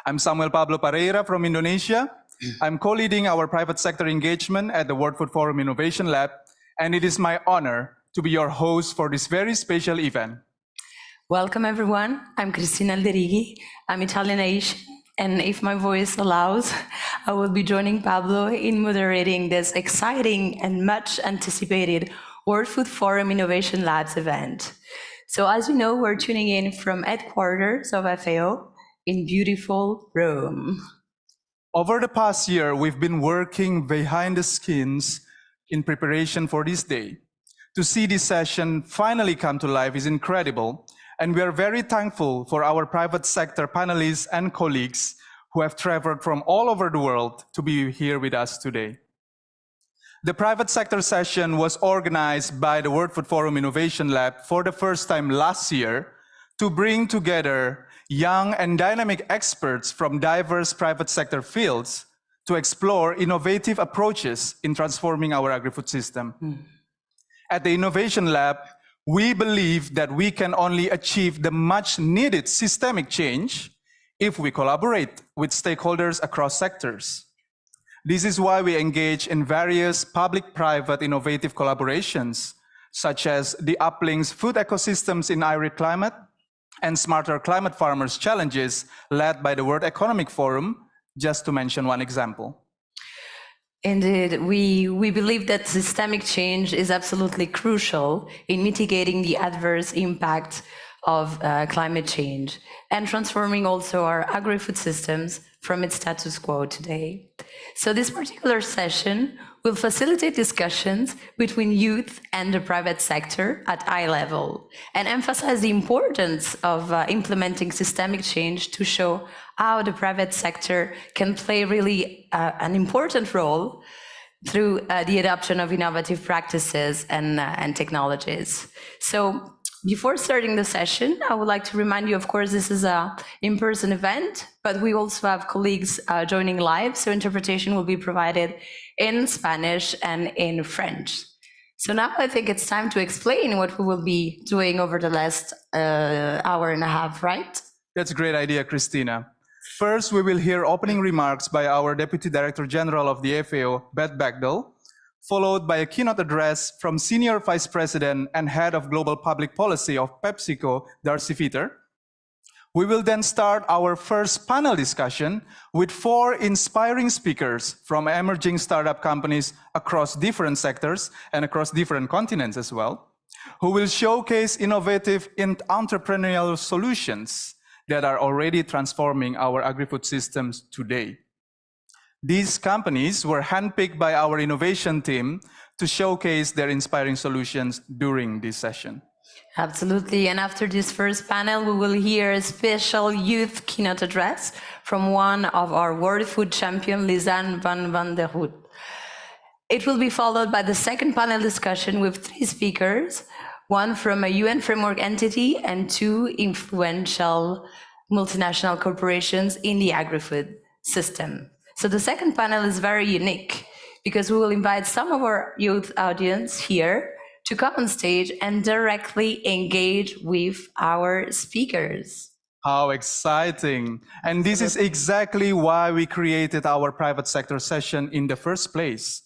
I'm Samuel Pablo Pereira from Indonesia. I'm co-leading our private sector engagement at the World Food Forum Innovation Lab, and it is my honor to be your host for this very special event. Welcome, everyone. I'm Cristina Alderighi. I'm Italian Asian, and if my voice allows, I will be joining Pablo in moderating this exciting and much anticipated World Food Forum Innovation Labs event. So as you know, we're tuning in from headquarters of FAO in beautiful Rome. Over the past year, we've been working behind the scenes in preparation for this day. To see this session finally come to life is incredible, and we are very thankful for our private sector panelists and colleagues who have traveled from all over the world to be here with us today. The private sector session was organized by the World Food Forum Innovation Lab for the first time last year to bring together young and dynamic experts from diverse private sector fields to explore innovative approaches in transforming our agri-food system. At the Innovation Lab, we believe that we can only achieve the much needed systemic change if we collaborate with stakeholders across sectors. This is why we engage in various public-private innovative collaborations, such as the Uplinks Food Ecosystems in Arid Climate and Smarter Climate Farmers Challenges led by the World Economic Forum, just to mention one example. Indeed, we believe that systemic change is absolutely crucial in mitigating the adverse impact of climate change and transforming also our agri-food systems from its status quo today. So this particular session will facilitate discussions between youth and the private sector at eye level and emphasize the importance of implementing systemic change to show how the private sector can play really an important role through the adoption of innovative practices and technologies. So before starting the session, I would like to remind you, of course, this is an in-person event, but we also have colleagues joining live, so interpretation will be provided in Spanish and in French. So now I think it's time to explain what we will be doing over the last hour and a half, right? That's a great idea, Christina. First, we will hear opening remarks by our Deputy Director General of the FAO, Beth Bagdell, followed by a keynote address from Senior Vice President and Head of Global Public Policy of PepsiCo, Darcy Fetter. We will then start our first panel discussion with 4 inspiring speakers from emerging startup companies across different sectors and across different continents as well, who will showcase innovative and entrepreneurial solutions that are already transforming our agri-food systems today. These companies were handpicked by our innovation team to showcase their inspiring solutions during this session. Absolutely, and after this first panel, we will hear a special youth keynote address from one of our World Food champion, Lisanne van der Hoed. It will be followed by the second panel discussion with 3 speakers, one from a UN framework entity and 2 influential multinational corporations in the agri-food system. So the second panel is very unique because we will invite some of our youth audience here to come on stage and directly engage with our speakers. How exciting. And this is exactly why we created our private sector session in the first place,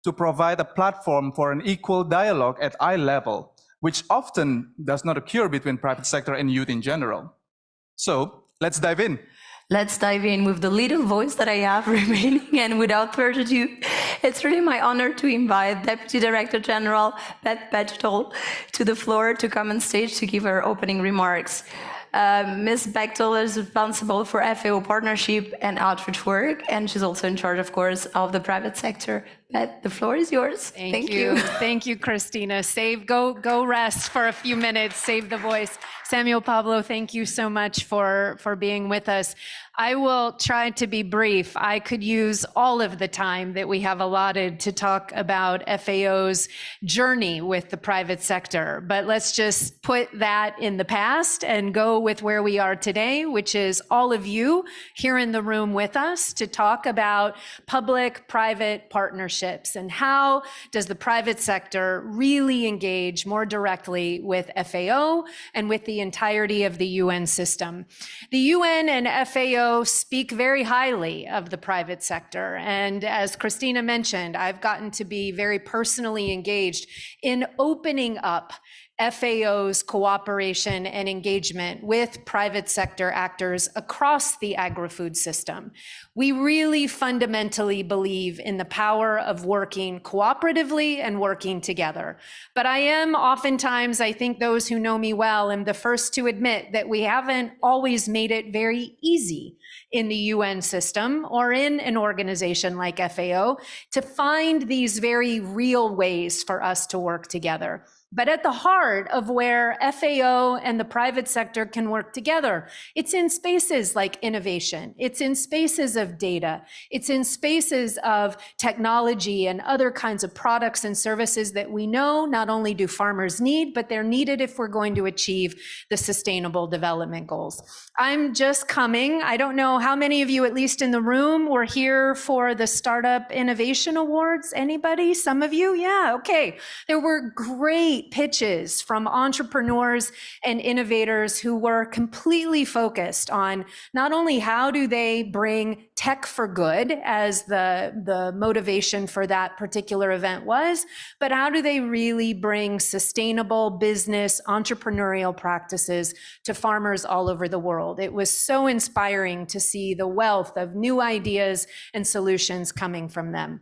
to provide a platform for an equal dialogue at eye level, which often does not occur between private sector and youth in general. So let's dive in. Let's dive in with the little voice that I have remaining, and without further ado, it's really my honor to invite Deputy Director General Beth Bagdell to the floor to come on stage to give her opening remarks. Ms. Bagdell is responsible for FAO partnership and outreach work, and she's also in charge, of course, of the private sector. Beth, the floor is yours. Thank you. Thank you, Christina. Go rest for a few minutes, save the voice. Samuel Pablo, thank you so much for being with us. I will try to be brief. I could use all of the time that we have allotted to talk about FAO's journey with the private sector, but let's just put that in the past and go with where we are today, which is all of you here in the room with us to talk about public-private partnerships. partnerships, and how does the private sector really engage more directly with FAO and with the entirety of the UN system. The UN and FAO speak very highly of the private sector, and as Christina mentioned, I've gotten to be very personally engaged in opening up FAO's cooperation and engagement with private sector actors across the agri-food system. We really fundamentally believe in the power of working cooperatively and working together. But I am oftentimes, I think those who know me well, am the first to admit that we haven't always made it very easy in the UN system or in an organization like FAO to find these very real ways for us to work together. But at the heart of where FAO and the private sector can work together, it's in spaces like innovation, it's in spaces of data, it's in spaces of technology and other kinds of products and services that we know not only do farmers need, but they're needed if we're going to achieve the Sustainable Development Goals. I'm just coming. I don't know how many of you, at least in the room, were here for the Startup Innovation Awards. Anybody? Some of you? Yeah, okay. There were great pitches from entrepreneurs and innovators who were completely focused on not only how do they bring tech for good, as the motivation for that particular event was, but how do they really bring sustainable business, entrepreneurial practices to farmers all over the world. It was so inspiring to see the wealth of new ideas and solutions coming from them.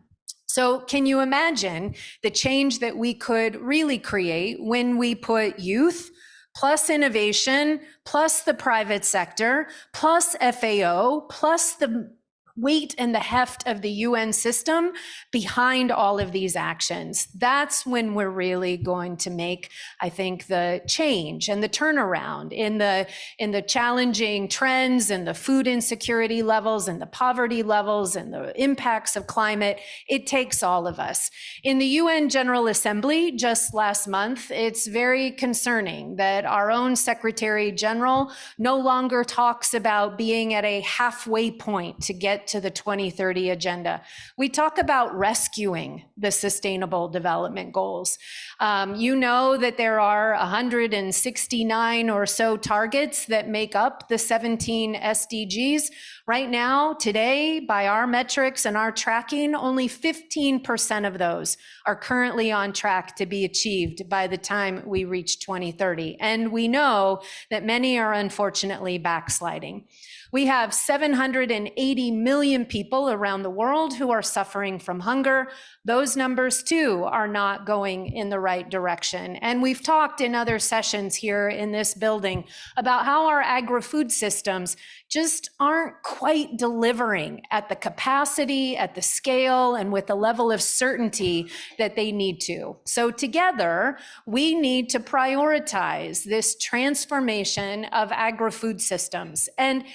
So can you imagine the change that we could really create when we put youth plus innovation, plus the private sector, plus FAO, plus the weight and the heft of the UN system behind all of these actions? That's when we're really going to make, I think, the change and the turnaround in the challenging trends and the food insecurity levels and the poverty levels and the impacts of climate. It takes all of us. In the UN General Assembly just last month, it's very concerning that our own Secretary General no longer talks about being at a halfway point to get to the 2030 agenda. We talk about rescuing the Sustainable Development Goals. You know that there are 169 or so targets that make up the 17 SDGs. Right now, today, by our metrics and our tracking, only 15% of those are currently on track to be achieved by the time we reach 2030. And we know that many are unfortunately backsliding. We have 780 million people around the world who are suffering from hunger. Those numbers too are not going in the right direction. And we've talked in other sessions here in this building about how our agri-food systems just aren't quite delivering at the capacity, at the scale, and with the level of certainty that they need to. So together, we need to prioritize this transformation of agri-food systems and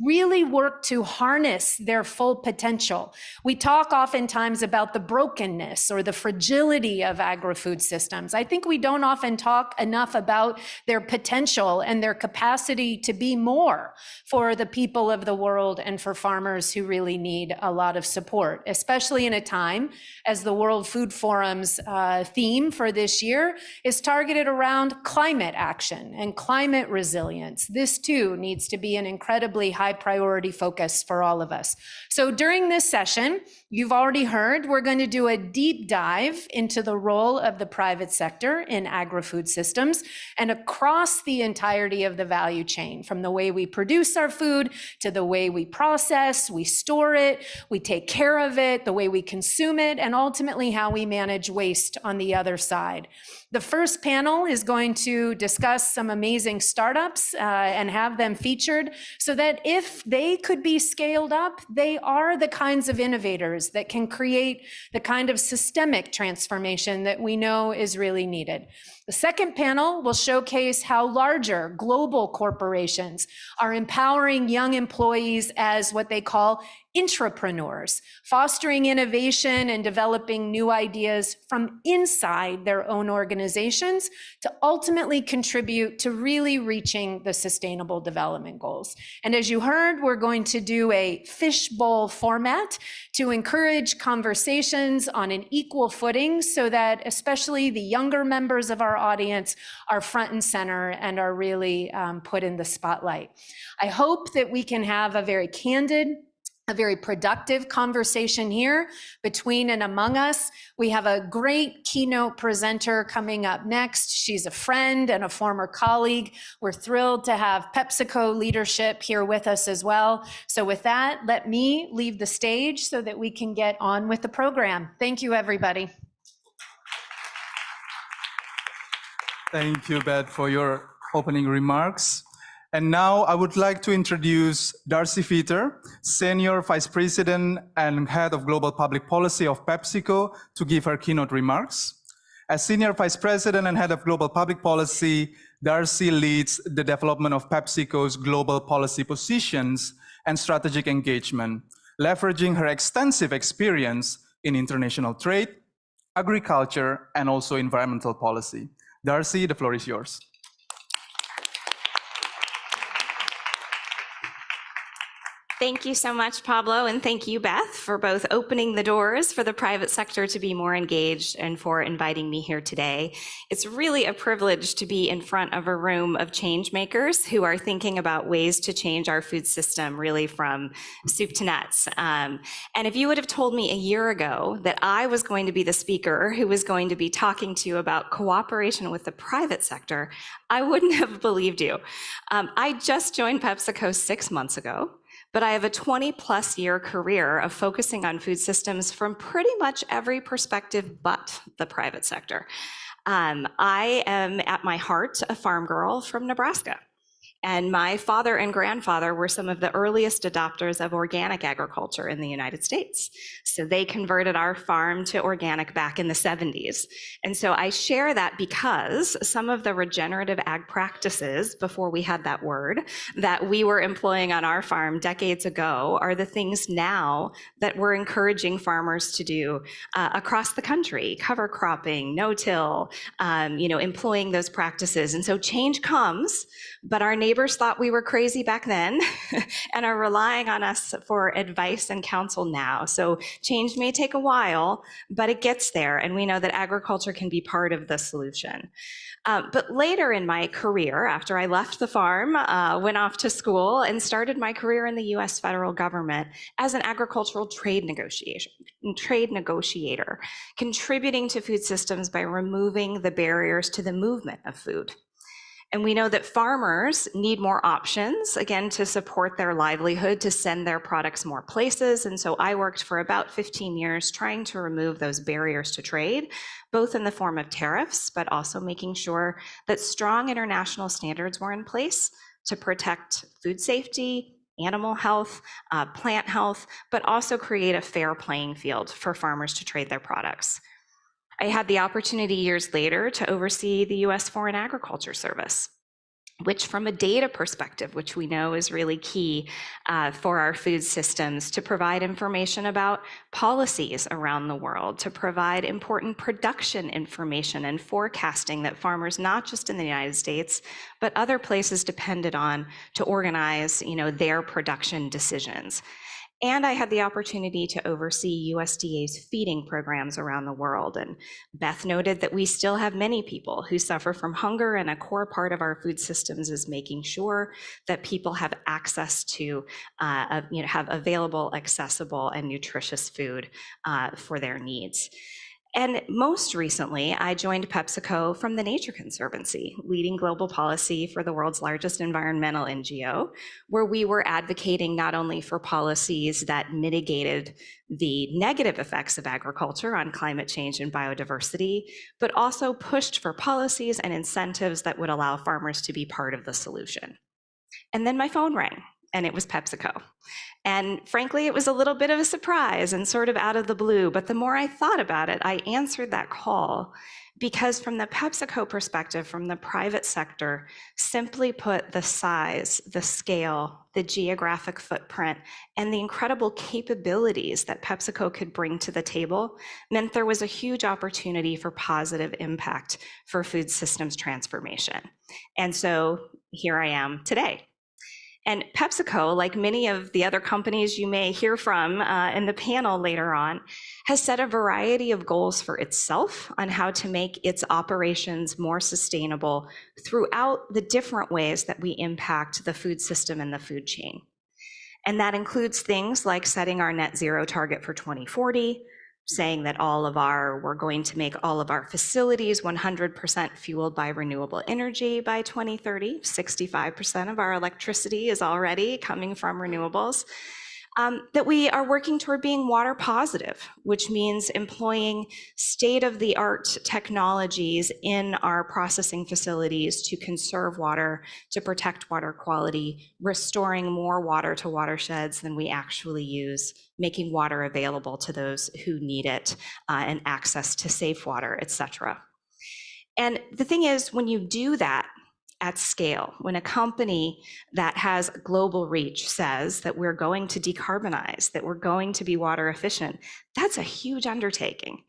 really work to harness their full potential. We talk oftentimes about the brokenness or the fragility of agri-food systems. I think we don't often talk enough about their potential and their capacity to be more for the people of the world and for farmers who really need a lot of support, especially in a time as the World Food Forum's theme for this year is targeted around climate action and climate resilience. This too needs to be an incredibly high priority focus for all of us. So during this session, you've already heard, we're going to do a deep dive into the role of the private sector in agri-food systems and across the entirety of the value chain, from the way we produce our food to the way we process, we store it, we take care of it, the way we consume it, and ultimately how we manage waste on the other side. The first panel is going to discuss some amazing startups and have them featured so that if they could be scaled up, they are the kinds of innovators that can create the kind of systemic transformation that we know is really needed. The second panel will showcase how larger global corporations are empowering young employees as what they call intrapreneurs, fostering innovation and developing new ideas from inside their own organizations to ultimately contribute to really reaching the Sustainable Development Goals. And as you heard, we're going to do a fishbowl format to encourage conversations on an equal footing so that especially the younger members of our audience are front and center and are really put in the spotlight. I hope that we can have a very candid, a very productive conversation here between and among us. We have a great keynote presenter coming up next. She's a friend and a former colleague. We're thrilled to have PepsiCo leadership here with us as well. So with that, let me leave the stage so that we can get on with the program. Thank you, everybody. Thank you, Beth, for your opening remarks. And now I would like to introduce Darcy Fetter, Senior Vice President and Head of Global Public Policy of PepsiCo, to give her keynote remarks. As Senior Vice President and Head of Global Public Policy, Darcy leads the development of PepsiCo's global policy positions and strategic engagement, leveraging her extensive experience in international trade, agriculture, and also environmental policy. Darcy, the floor is yours. Thank you so much, Pablo, and thank you, Beth, for both opening the doors for the private sector to be more engaged and for inviting me here today. It's really a privilege to be in front of a room of change makers who are thinking about ways to change our food system, really from soup to nuts. And if you would have told me a year ago that I was going to be the speaker who was going to be talking to you about cooperation with the private sector, I wouldn't have believed you. I just joined PepsiCo 6 months ago. But I have a 20+ year career of focusing on food systems from pretty much every perspective but the private sector. I am at my heart a farm girl from Nebraska. And my father and grandfather were some of the earliest adopters of organic agriculture in the United States. So they converted our farm to organic back in the 70s. And so I share that because some of the regenerative ag practices, before we had that word, that we were employing on our farm decades ago are the things now that we're encouraging farmers to do across the country: cover cropping, no-till, employing those practices. And so change comes, but our neighbors thought we were crazy back then and are relying on us for advice and counsel now. So change may take a while, but it gets there. And we know that agriculture can be part of the solution. But later in my career, after I left the farm, went off to school and started my career in the US federal government as an agricultural trade negotiator, contributing to food systems by removing the barriers to the movement of food. And we know that farmers need more options, again, to support their livelihood, to send their products more places. And so I worked for about 15 years trying to remove those barriers to trade, both in the form of tariffs, but also making sure that strong international standards were in place to protect food safety, animal health, plant health, but also create a fair playing field for farmers to trade their products. I had the opportunity years later to oversee the US Foreign Agriculture Service, which from a data perspective, which we know is really key for our food systems, to provide information about policies around the world, to provide important production information and forecasting that farmers, not just in the United States, but other places depended on to organize, their production decisions. And I had the opportunity to oversee USDA's feeding programs around the world. And Beth noted that we still have many people who suffer from hunger, and a core part of our food systems is making sure that people have access to, have available, accessible, and nutritious food for their needs. And most recently, I joined PepsiCo from the Nature Conservancy, leading global policy for the world's largest environmental NGO, where we were advocating not only for policies that mitigated the negative effects of agriculture on climate change and biodiversity, but also pushed for policies and incentives that would allow farmers to be part of the solution. And then my phone rang. and it was PepsiCo. And frankly, it was a little bit of a surprise and sort of out of the blue. But the more I thought about it, I answered that call because from the PepsiCo perspective, from the private sector, simply put, the size, the scale, the geographic footprint, and the incredible capabilities that PepsiCo could bring to the table meant there was a huge opportunity for positive impact for food systems transformation. And so here I am today. And PepsiCo, like many of the other companies you may hear from in the panel later on, has set a variety of goals for itself on how to make its operations more sustainable throughout the different ways that we impact the food system and the food chain. And that includes things like setting our net zero target for 2040, saying that we're going to make all of our facilities 100% fueled by renewable energy by 2030. 65% of our electricity is already coming from renewables. That we are working toward being water positive, which means employing state-of-the-art technologies in our processing facilities to conserve water, to protect water quality, restoring more water to watersheds than we actually use, making water available to those who need it, and access to safe water, etc. And the thing is, when you do that at scale, when a company that has global reach says that we're going to decarbonize, that we're going to be water efficient, that's a huge undertaking.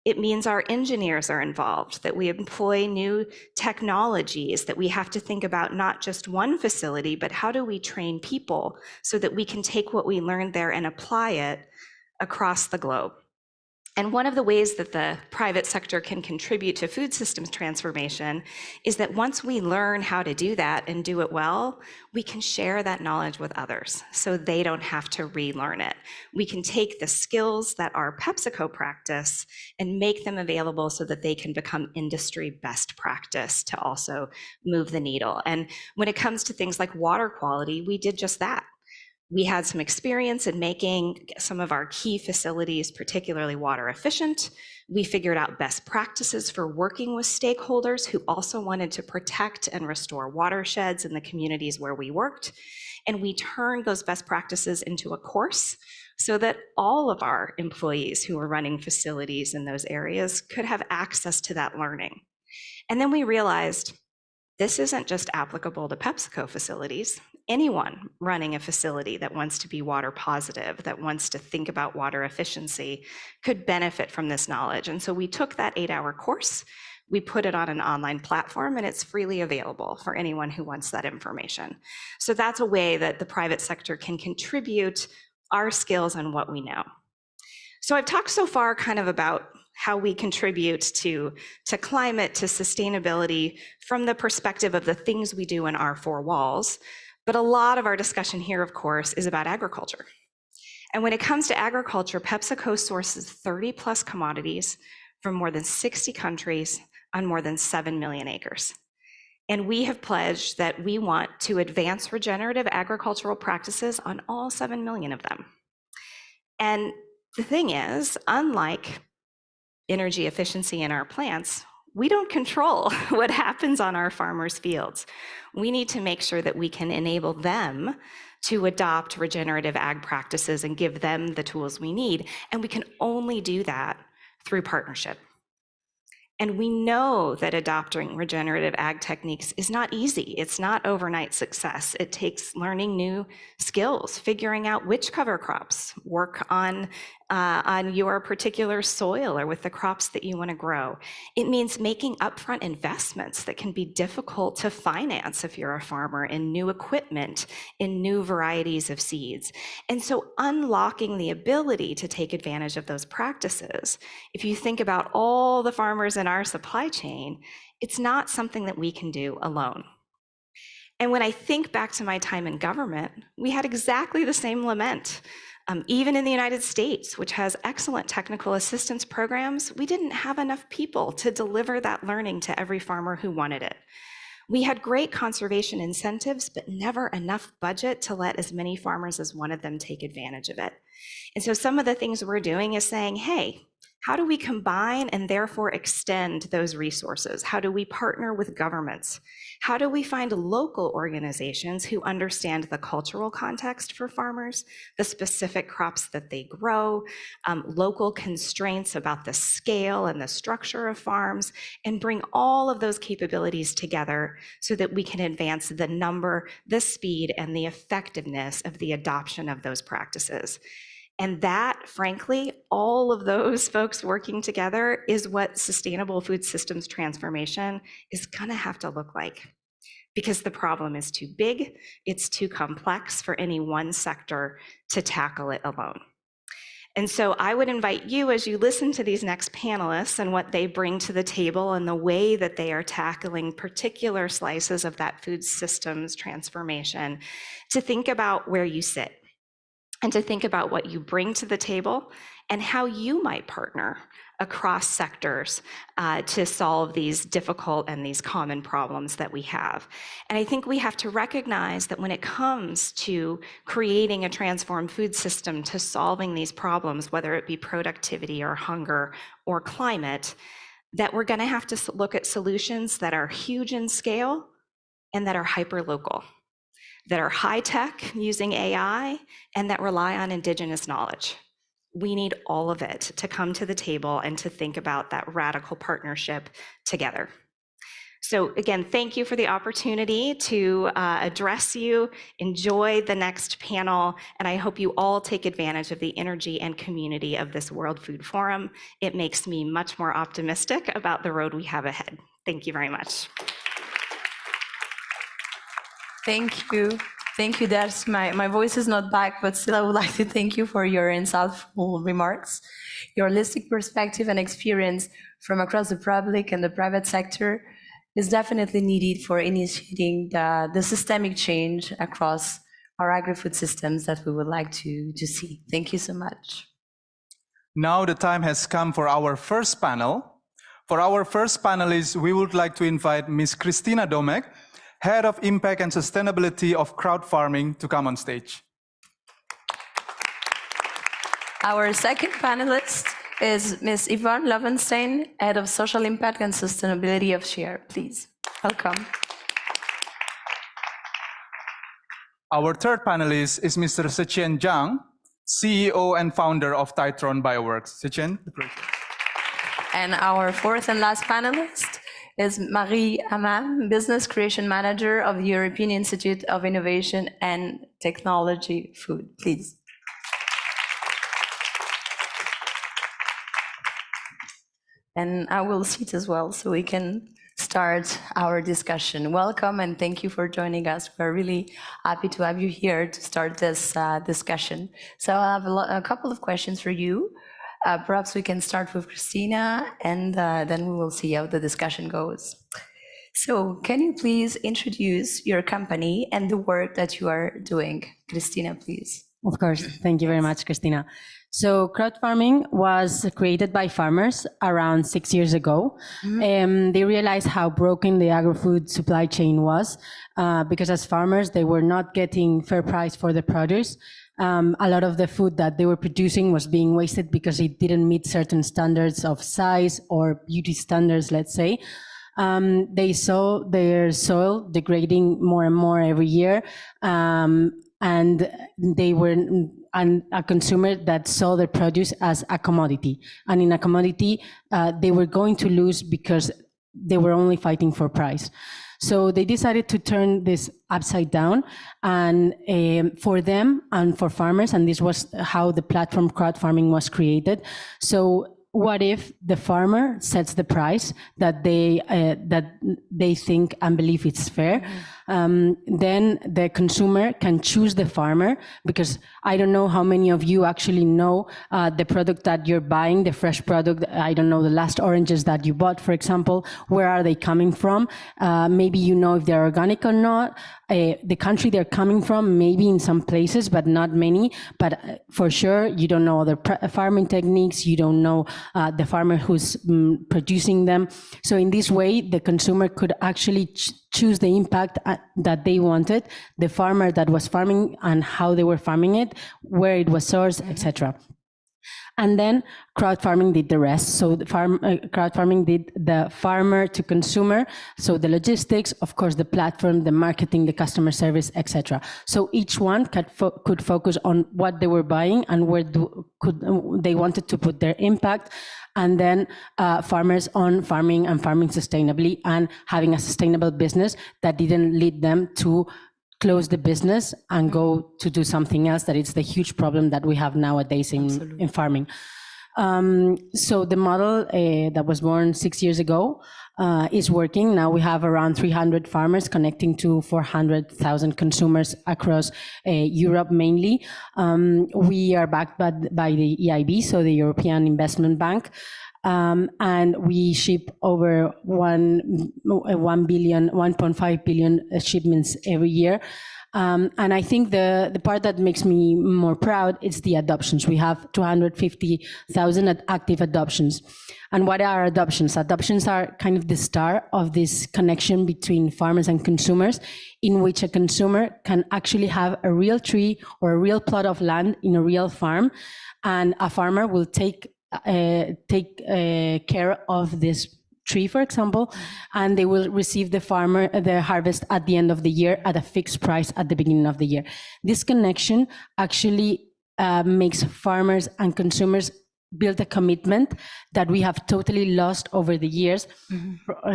It means our engineers are involved, that we employ new technologies, that we have to think about not just one facility, but how do we train people so that we can take what we learned there and apply it across the globe. And one of the ways that the private sector can contribute to food systems transformation is that once we learn how to do that and do it well, we can share that knowledge with others so they don't have to relearn it. We can take the skills that are PepsiCo practice and make them available so that they can become industry best practice to also move the needle. And when it comes to things like water quality, we did just that. We had some experience in making some of our key facilities particularly water efficient. We figured out best practices for working with stakeholders who also wanted to protect and restore watersheds in the communities where we worked. And we turned those best practices into a course so that all of our employees who were running facilities in those areas could have access to that learning. And then we realized this isn't just applicable to PepsiCo facilities. Anyone running a facility that wants to be water positive, that wants to think about water efficiency, could benefit from this knowledge. And so we took that 8-hour course, we put it on an online platform, and it's freely available for anyone who wants that information. So that's a way that the private sector can contribute our skills and what we know. So I've talked so far kind of about how we contribute to climate, to sustainability from the perspective of the things we do in our four walls. But a lot of our discussion here, of course, is about agriculture. And when it comes to agriculture, PepsiCo sources 30 plus commodities from more than 60 countries on more than 7 million acres. And we have pledged that we want to advance regenerative agricultural practices on all 7 million of them. And the thing is, unlike energy efficiency in our plants, we don't control what happens on our farmers' fields. We need to make sure that we can enable them to adopt regenerative ag practices and give them the tools we need. And we can only do that through partnership. And we know that adopting regenerative ag techniques is not easy. It's not overnight success. It takes learning new skills, figuring out which cover crops work on your particular soil or with the crops that you want to grow. It means making upfront investments that can be difficult to finance if you're a farmer in new equipment, in new varieties of seeds. And so unlocking the ability to take advantage of those practices, if you think about all the farmers in our supply chain, it's not something that we can do alone. And when I think back to my time in government, we had exactly the same lament. Even in the United States, which has excellent technical assistance programs, we didn't have enough people to deliver that learning to every farmer who wanted it. We had great conservation incentives, but never enough budget to let as many farmers as wanted them take advantage of it. And so some of the things we're doing is saying, hey, How do we combine and therefore extend those resources? How do we partner with governments? How do we find local organizations who understand the cultural context for farmers, the specific crops that they grow, local constraints about the scale and the structure of farms, and bring all of those capabilities together so that we can advance the number, the speed, and the effectiveness of the adoption of those practices. And that, frankly, all of those folks working together is what sustainable food systems transformation is going to have to look like. Because the problem is too big, it's too complex for any one sector to tackle it alone. And so I would invite you, as you listen to these next panelists and what they bring to the table and the way that they are tackling particular slices of that food systems transformation, to think about where you sit, and to think about what you bring to the table and how you might partner across sectors to solve these difficult and these common problems that we have. And I think we have to recognize that when it comes to creating a transformed food system to solving these problems, whether it be productivity or hunger or climate, that we're going to have to look at solutions that are huge in scale and that are hyper-local, that are high-tech using AI, and that rely on indigenous knowledge. We need all of it to come to the table and to think about that radical partnership together. So again, thank you for the opportunity to address you. Enjoy the next panel, and I hope you all take advantage of the energy and community of this World Food Forum. It makes me much more optimistic about the road we have ahead. Thank you very much. Thank you. Thank you, Darcy. My voice is not back, but still I would like to thank you for your insightful remarks. Your holistic perspective and experience from across the public and the private sector is definitely needed for initiating the systemic change across our agri-food systems that we would like to see. Thank you so much. Now the time has come for our first panel. For our first panelist, we would like to invite Ms. Christina Domek, Head of Impact and Sustainability of Crowd Farming, to come on stage. Our second panelist is Ms. Yvonne Lovenstein, Head of Social Impact and Sustainability of Share. Please, welcome. Our third panelist is Mr. Zhiqian Zhang, CEO and founder of Titron Bioworks. Zhiqian, the pleasure. And our fourth and last panelist is Marie Hammam, Business Creation Manager of the European Institute of Innovation and Technology Food. Please. And I will sit as well so we can start our discussion. Welcome and thank you for joining us. We're really happy to have you here to start this discussion. So I have a couple of questions for you. Perhaps we can start with Christina, and then we will see how the discussion goes. So can you please introduce your company and the work that you are doing? Christina, please. Of course. Thank you very much, Christina. So crowd farming was created by farmers around 6 years ago. They realized how broken the agri-food supply chain was because as farmers, they were not getting fair price for the produce. A lot of the food that they were producing was being wasted because it didn't meet certain standards of size or beauty standards, let's say. They saw their soil degrading more and more every year. And they were a consumer that saw their produce as a commodity. And in a commodity, they were going to lose because they were only fighting for price. So they decided to turn this upside down, and for them and for farmers, and this was how the platform crowd farming was created. So what if the farmer sets the price that they think and believe it's fair? Then the consumer can choose the farmer, because I don't know how many of you actually know the product that you're buying, the fresh product. I don't know, the last oranges that you bought, for example, where are they coming from? Maybe you know if they're organic or not. The country they're coming from, maybe in some places, but not many. But for sure, you don't know other farming techniques. You don't know the farmer who's producing them. So in this way, the consumer could actually choose the impact that they wanted, the farmer that was farming and how they were farming it, where it was sourced, etc. And then crowd farming did the rest. So the crowd farming did the farmer to consumer. So the logistics, of course, the platform, the marketing, the customer service, etc. So each one could focus on what they were buying and where they wanted to put their impact. And then farmers on farming and farming sustainably and having a sustainable business that didn't lead them to close the business and go to do something else. That it's the huge problem that we have nowadays in farming. So the model that was born 6 years ago is working. Now we have around 300 farmers connecting to 400,000 consumers across Europe mainly. We are backed by the EIB, so the European Investment Bank. And we ship over 1.5 billion shipments every year. And I think the part that makes me more proud is the adoptions. We have 250,000 active adoptions. And what are adoptions? Adoptions are kind of the start of this connection between farmers and consumers, in which a consumer can actually have a real tree or a real plot of land in a real farm, and a farmer will take care of this tree, for example, and they will receive the harvest at the end of the year at a fixed price at the beginning of the year. This connection actually makes farmers and consumers build a commitment that we have totally lost over the years.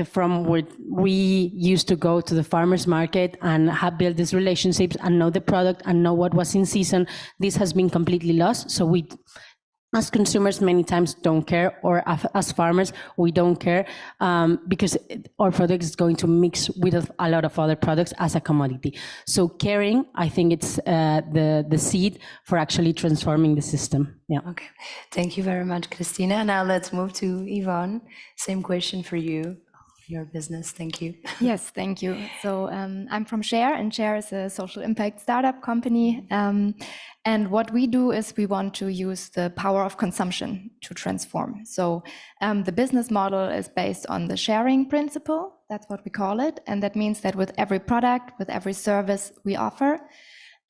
From where we used to go to the farmers market and have built these relationships and know the product and know what was in season. This has been completely lost. So we, as consumers, many times don't care, or as farmers, we don't care because our product is going to mix with a lot of other products as a commodity. So caring, I think it's the seed for actually transforming the system. Yeah. Okay. Thank you very much, Christina. Now let's move to Yvonne. Same question for you, your business. Thank you. Yes, thank you. So I'm from Share, and Share is a social impact startup company. And what we do is we want to use the power of consumption to transform. So the business model is based on the sharing principle. That's what we call it. And that means that with every product, with every service we offer,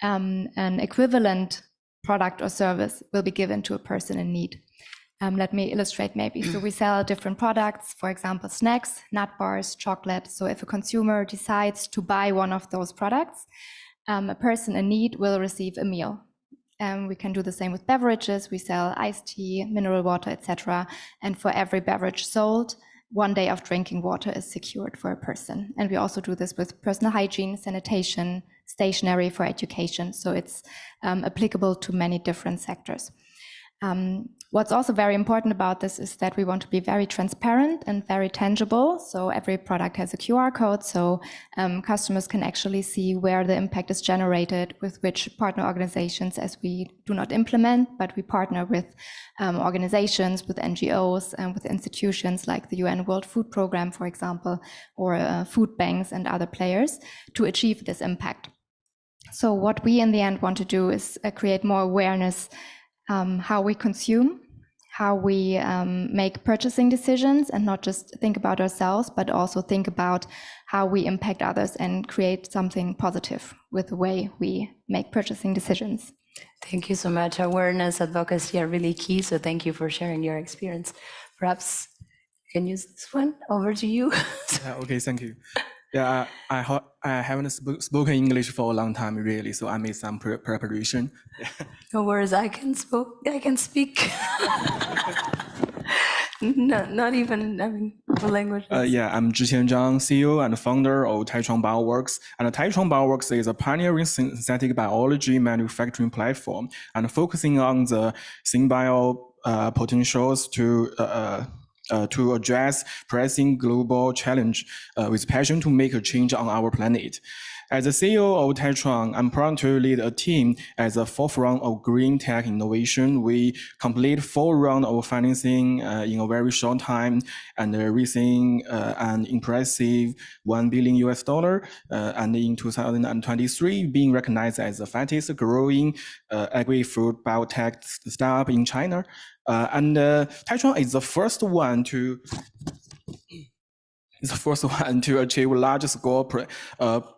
an equivalent product or service will be given to a person in need. Let me illustrate maybe. So we sell different products, for example, snacks, nut bars, chocolate. So if a consumer decides to buy one of those products, a person in need will receive a meal. We can do the same with beverages. We sell iced tea, mineral water, etc. And for every beverage sold, 1 day of drinking water is secured for a person. And we also do this with personal hygiene, sanitation, stationery for education. So it's applicable to many different sectors. What's also very important about this is that we want to be very transparent and very tangible. So every product has a QR code, so customers can actually see where the impact is generated, with which partner organizations, as we do not implement, but we partner with organizations, with NGOs, and with institutions like the UN World Food Programme, for example, or food banks and other players to achieve this impact. So what we in the end want to do is create more awareness how we consume, how we make purchasing decisions, and not just think about ourselves, but also think about how we impact others and create something positive with the way we make purchasing decisions. Thank you so much. Awareness, advocacy are really key. So thank you for sharing your experience. Perhaps you can use this one. Over to you. Okay, thank you. Yeah, I haven't spoken English for a long time, really, so I made some preparation. No worries, I can speak. Not even, I mean, the language. Yeah, I'm Zhiqian Zhang, CEO and founder of Taichuan Bioworks. And Taichuan Bioworks is a pioneering synthetic biology manufacturing platform and focusing on the synbio potentials to address pressing global challenge with passion to make a change on our planet. As the CEO of Taichuan, I'm proud to lead a team at the forefront of green tech innovation. We complete 4 rounds of financing in a very short time and raising an impressive $1 billion. And in 2023, being recognized as the fastest growing agri-food biotech startup in China. And Taichuan is the first one to is the first one to achieve large-scale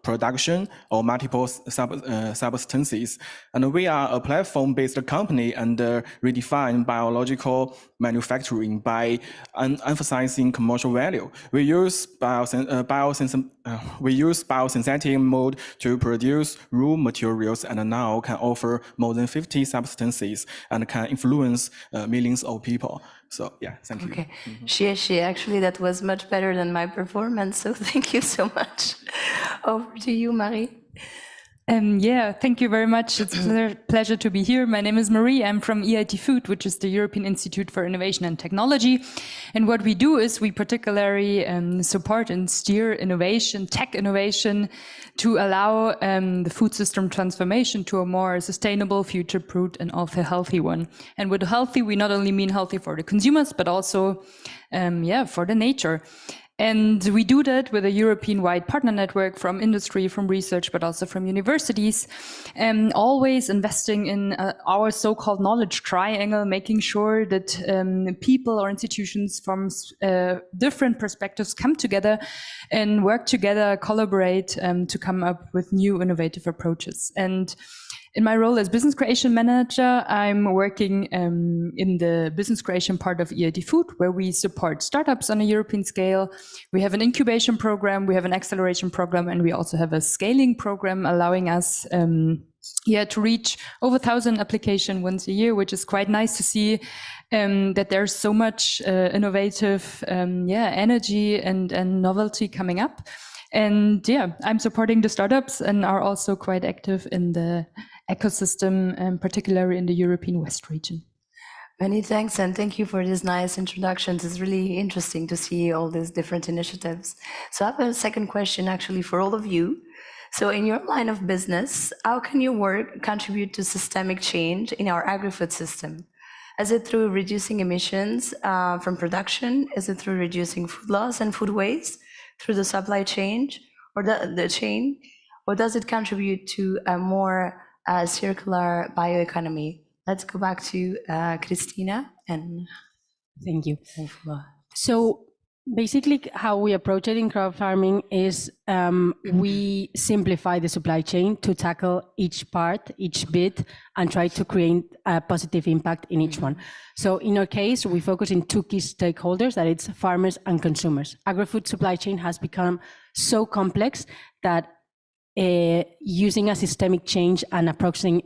production of multiple substances. And we are a platform-based company and redefine biological manufacturing by emphasizing commercial value. We use biosynthetic mode to produce raw materials and now can offer more than 50 substances and can influence millions of people. So yeah, thank you. Okay, she actually, that was much better than my performance, so thank you so much. Over to you, Marie. Yeah, thank you very much. It's a pleasure to be here. My name is Marie. I'm from EIT Food, which is the European Institute for Innovation and Technology. And what we do is we particularly support and steer innovation, tech innovation, to allow the food system transformation to a more sustainable, future-proof, and also healthy one. And with healthy, we not only mean healthy for the consumers, but also, for the nature. And we do that with a European-wide partner network from industry, from research, but also from universities, always investing in our so-called knowledge triangle, making sure that people or institutions from different perspectives come together and work together, collaborate to come up with new innovative approaches. And in my role as business creation manager, I'm working in the business creation part of EIT Food, where we support startups on a European scale. We have an incubation program, we have an acceleration program, and we also have a scaling program allowing us to reach over 1,000 applications once a year, which is quite nice to see that there's so much innovative energy and novelty coming up. And I'm supporting the startups and are also quite active in the ecosystem, particularly in the European West region. Many thanks, and thank you for these nice introductions. It's really interesting to see all these different initiatives. So I have a second question actually for all of you. So in your line of business, how can your work contribute to systemic change in our agri-food system? Is it through reducing emissions from production? Is it through reducing food loss and food waste through the supply chain or the chain? Or does it contribute to a more circular bioeconomy? Let's go back to Christina and Thank you. So basically how we approach it in crop farming is we simplify the supply chain to tackle each part, each bit, and try to create a positive impact in each one. So in our case, we focus in two key stakeholders, that it's farmers and consumers. Agri-food supply chain has become so complex that using a systemic change and approaching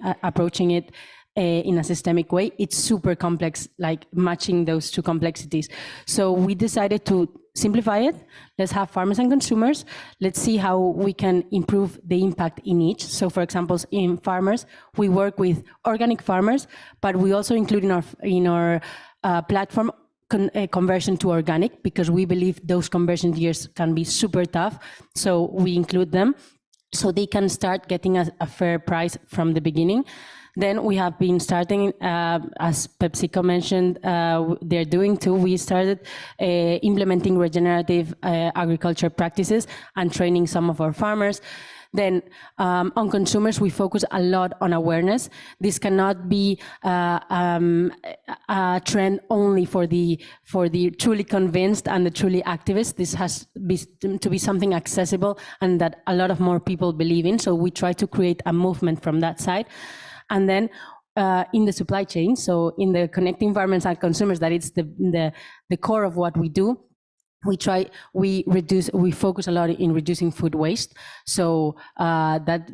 it in a systemic way, it's super complex, like matching those two complexities. So we decided to simplify it. Let's have farmers and consumers. Let's see how we can improve the impact in each. So for example, in farmers, we work with organic farmers, but we also include in our platform conversion to organic, because we believe those conversion years can be super tough. So we include them so they can start getting a fair price from the beginning. Then we have been starting, as PepsiCo mentioned, they're doing too. We started implementing regenerative agriculture practices and training some of our farmers. Then on consumers, we focus a lot on awareness. This cannot be a trend only for the truly convinced and the truly activists. This has to be something accessible and that a lot of more people believe in. So we try to create a movement from that side. And then in the supply chain, so in the connecting farmers and consumers, that it's the core of what we do. We focus a lot in reducing food waste. So that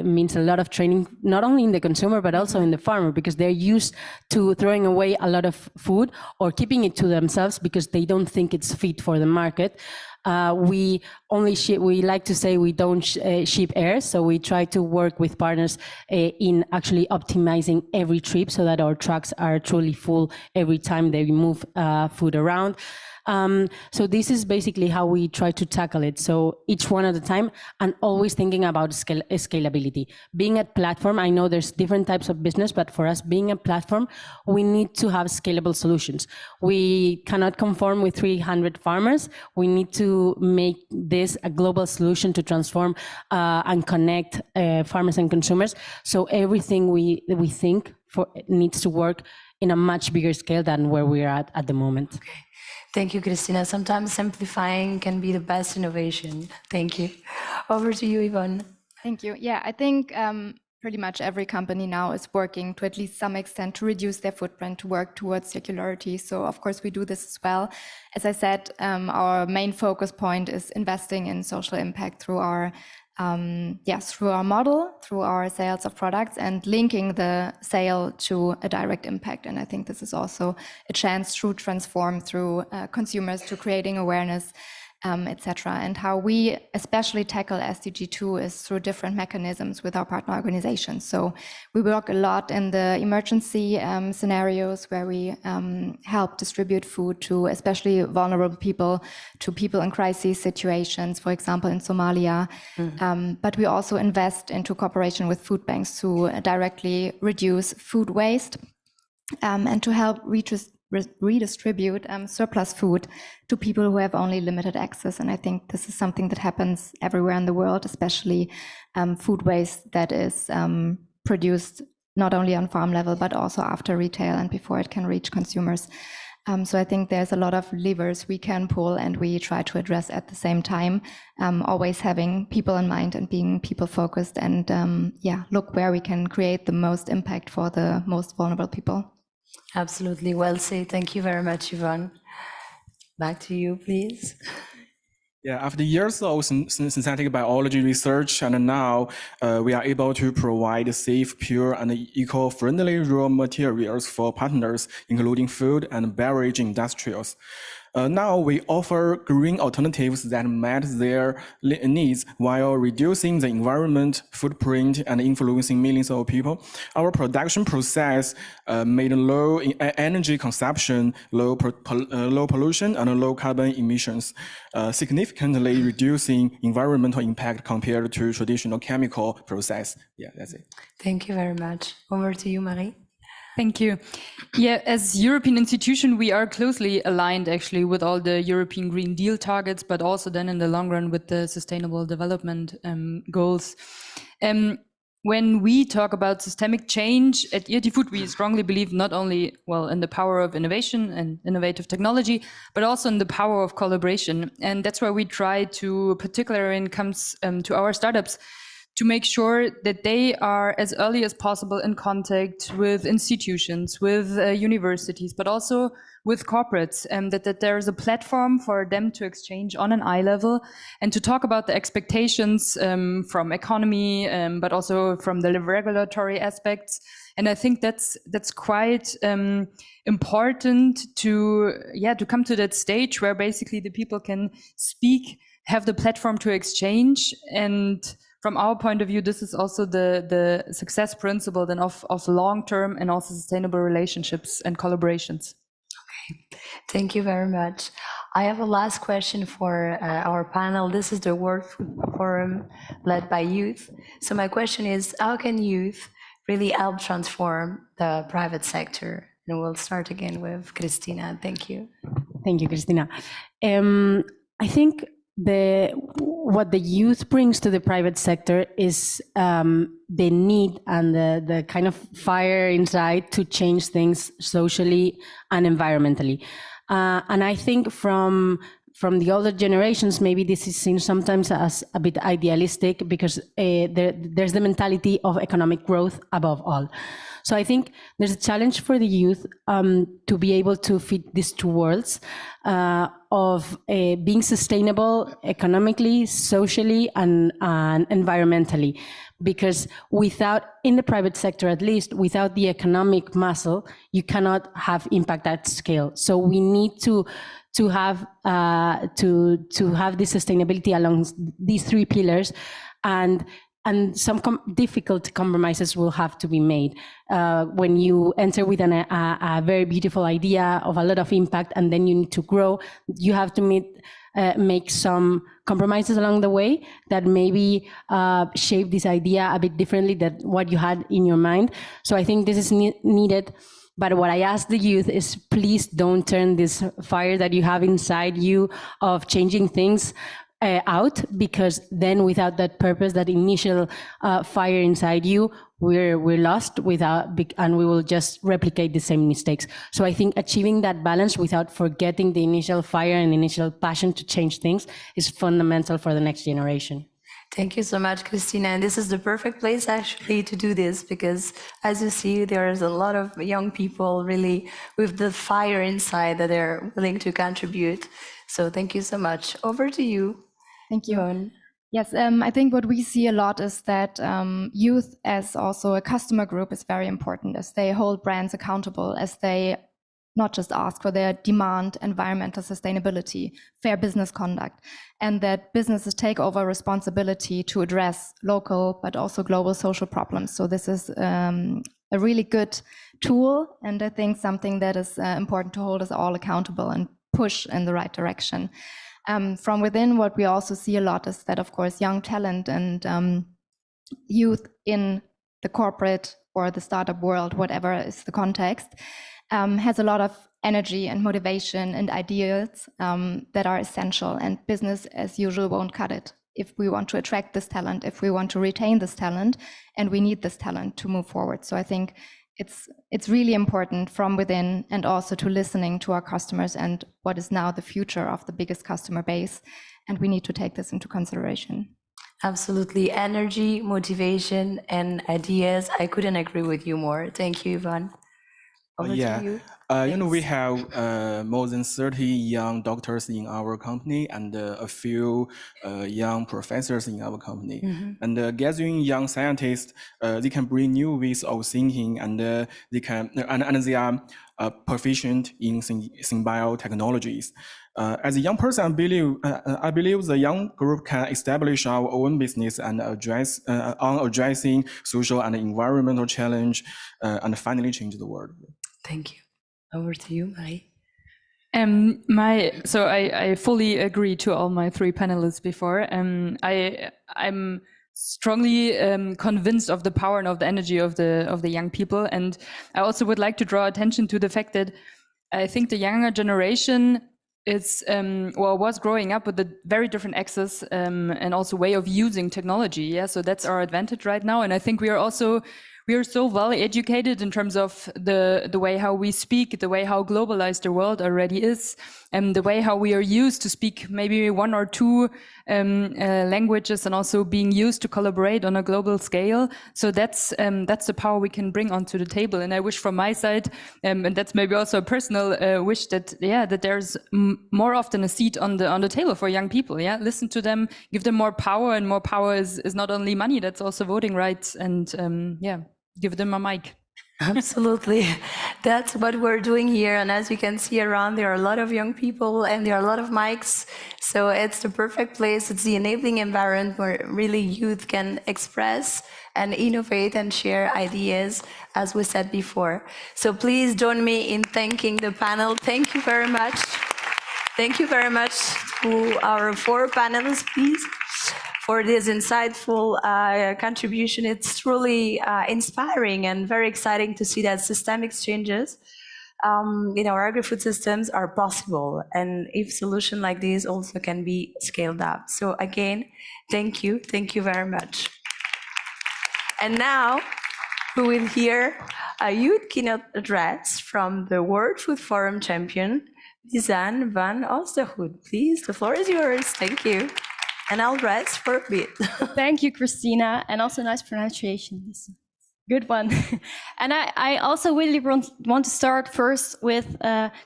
means a lot of training, not only in the consumer, but also in the farmer, because they're used to throwing away a lot of food or keeping it to themselves because they don't think it's fit for the market. We like to say we don't ship air, so we try to work with partners in actually optimizing every trip so that our trucks are truly full every time they move food around. So this is basically how we try to tackle it. So each one at a time, and always thinking about scalability. Being a platform, I know there's different types of business, but for us being a platform, we need to have scalable solutions. We cannot conform with 300 farmers. We need to make this a global solution to transform and connect farmers and consumers. So everything we think needs to work in a much bigger scale than where we're at the moment. Okay. Thank you, Christina. Sometimes simplifying can be the best innovation. Thank you. Over to you, Yvonne. Thank you. Yeah, I think pretty much every company now is working to at least some extent to reduce their footprint, to work towards circularity. So of course we do this as well. As I said, our main focus point is investing in social impact through our through our model, through our sales of products, and linking the sale to a direct impact. And I think this is also a chance to transform through consumers, to creating awareness, etc. And how we especially tackle SDG 2 is through different mechanisms with our partner organizations. So we work a lot in the emergency scenarios where we help distribute food to especially vulnerable people, to people in crisis situations, for example, in Somalia. But we also invest into cooperation with food banks to directly reduce food waste and to help redistribute surplus food to people who have only limited access. And I think this is something that happens everywhere in the world, especially food waste that is produced not only on farm level, but also after retail and before it can reach consumers. So I think there's a lot of levers we can pull and we try to address at the same time, always having people in mind and being people focused and look where we can create the most impact for the most vulnerable people. Absolutely. Well said. Thank you very much, Yvonne. Back to you, please. Yeah, after years of synthetic biology research, and now we are able to provide safe, pure, and eco-friendly raw materials for partners, including food and beverage industrials. Now we offer green alternatives that met their needs while reducing the environment footprint and influencing millions of people. Our production process made low energy consumption, low pollution, and low carbon emissions, significantly reducing environmental impact compared to traditional chemical process. Yeah, that's it. Thank you very much. Over to you, Marie. Thank you. Yeah, as European institution, we are closely aligned actually with all the European Green Deal targets, but also then in the long run with the Sustainable Development Goals. When we talk about systemic change at agrifood, we strongly believe not only, in the power of innovation and innovative technology, but also in the power of collaboration. And that's why we try to, particularly when it comes to our startups, to make sure that they are as early as possible in contact with institutions, with universities, but also with corporates, and that there is a platform for them to exchange on an eye level and to talk about the expectations from economy, but also from the regulatory aspects. And I think that's quite important to come to that stage where basically the people can speak, have the platform to exchange. And from our point of view, this is also the success principle then of long-term and also sustainable relationships and collaborations. Okay, thank you very much. I have a last question for our panel. This is the World Food Forum led by youth. So my question is, how can youth really help transform the private sector? And we'll start again with Christina. Thank you. Thank you, Christina. I think what the youth brings to the private sector is the need and the kind of fire inside to change things socially and environmentally. And I think from the older generations, maybe this is seen sometimes as a bit idealistic because there's the mentality of economic growth above all. So I think there's a challenge for the youth to be able to fit these two worlds of being sustainable economically, socially, and environmentally. Because in the private sector at least, without the economic muscle, you cannot have impact at scale. So we need to have this sustainability along these three pillars, and some difficult compromises will have to be made when you enter with a very beautiful idea of a lot of impact, and then you need to grow. You have to make some compromises along the way that maybe shape this idea a bit differently than what you had in your mind. So I think this is needed. But what I ask the youth is, please don't turn this fire that you have inside you of changing things out, because then without that purpose, that initial fire inside you, we're lost and we will just replicate the same mistakes. So I think achieving that balance without forgetting the initial fire and initial passion to change things is fundamental for the next generation. Thank you so much, Christina. And this is the perfect place actually to do this, because as you see, there's a lot of young people really with the fire inside that they're willing to contribute. So thank you so much. Over to you. Thank you. Yvonne. Yes, I think what we see a lot is that youth as also a customer group is very important, as they hold brands accountable, as they not just ask for their demand environmental sustainability, fair business conduct, and that businesses take over responsibility to address local but also global social problems. So this is a really good tool, and I think something that is important to hold us all accountable and push in the right direction. From within, what we also see a lot is that, of course, young talent and youth in the corporate or the startup world, whatever is the context, has a lot of energy and motivation and ideas that are essential, and business as usual won't cut it if we want to attract this talent, if we want to retain this talent, and we need this talent to move forward. So I think it's really important from within, and also to listening to our customers and what is now the future of the biggest customer base, and we need to take this into consideration. Absolutely. Energy, motivation, and ideas. I couldn't agree with you more. Thank you, Yvonne. Over to you. We have more than 30 young doctors in our company and a few young professors in our company. And gathering young scientists, they can bring new ways of thinking, and they are proficient in symbiotechnologies. As a young person, I believe the young group can establish our own business and addressing social and environmental challenge, and finally change the world. Thank you. Over to you, Mai. So I fully agree to all my three panelists before. I'm strongly convinced of the power and of the energy of the young people, and I also would like to draw attention to the fact that I think the younger generation was growing up with a very different access and also way of using technology. Yeah, so that's our advantage right now, and I think we are so well educated in terms of the way how we speak, the way how globalized the world already is, and the way how we are used to speak maybe one or two languages, and also being used to collaborate on a global scale. So that's the power we can bring onto the table. And I wish from my side, and that's maybe also a personal wish, that there's more often a seat on the table for young people. Yeah, listen to them, give them more power, and more power is not only money, that's also voting rights, and give them a mic. Absolutely. That's what we're doing here. And as you can see around, there are a lot of young people and there are a lot of mics. So it's the perfect place. It's the enabling environment where really youth can express and innovate and share ideas, as we said before. So please join me in thanking the panel. Thank you very much. Thank you very much to our four panelists, please, for this insightful contribution. It's truly inspiring and very exciting to see that systemic changes in our agri-food systems are possible, and if solutions like this also can be scaled up. So again, thank you very much. And now we will hear a youth keynote address from the World Food Forum champion, Lisanne van Oosterhout. Please, the floor is yours. Thank you. And I'll rest for a bit. Thank you, Christina, and also nice pronunciation. Good one. And I also really want to start first with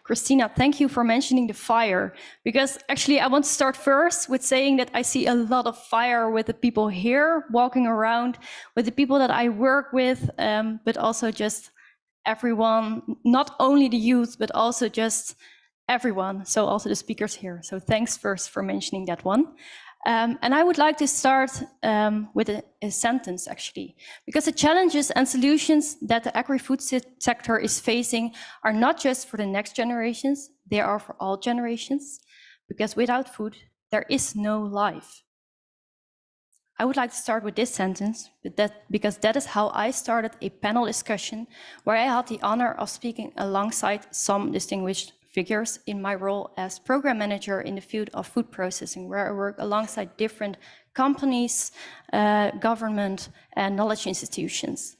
Christina. Thank you for mentioning the fire, because actually I want to start first with saying that I see a lot of fire with the people here walking around, with the people that I work with, but also just everyone, not only the youth, but also just everyone. So also the speakers here. So thanks first for mentioning that one. And I would like to start with a sentence, actually, because the challenges and solutions that the agri-food sector is facing are not just for the next generations, they are for all generations, because without food, there is no life. I would like to start with this sentence, because that is how I started a panel discussion where I had the honor of speaking alongside some distinguished figures in my role as program manager in the field of food processing, where I work alongside different companies, government, and knowledge institutions.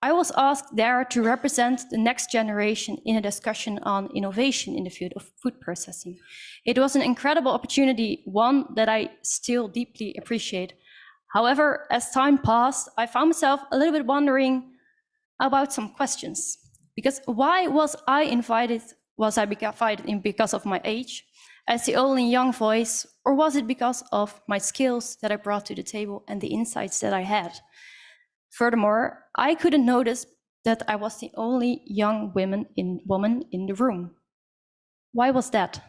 I was asked there to represent the next generation in a discussion on innovation in the field of food processing. It was an incredible opportunity, one that I still deeply appreciate. However, as time passed, I found myself a little bit wondering about some questions. Because why was I invited? Was I invited in because of my age, as the only young voice, or was it because of my skills that I brought to the table and the insights that I had? Furthermore, I couldn't notice that I was the only young woman in the room. Why was that?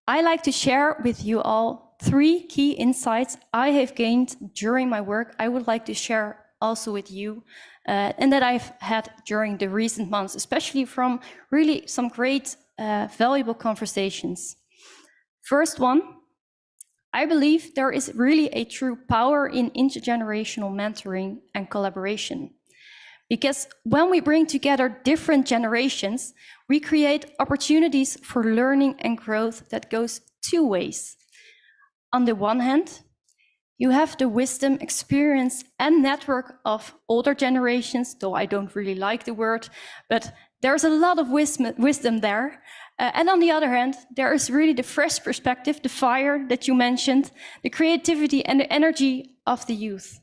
I like to share with you all 3 key insights I have gained during my work. I would like to share also with you, and that I've had during the recent months, especially from really some great, valuable conversations. First one, I believe there is really a true power in intergenerational mentoring and collaboration. Because when we bring together different generations, we create opportunities for learning and growth that goes 2 ways. On the one hand, you have the wisdom, experience, and network of older generations, though I don't really like the word, but there's a lot of wisdom there. And on the other hand, there is really the fresh perspective, the fire that you mentioned, the creativity and the energy of the youth.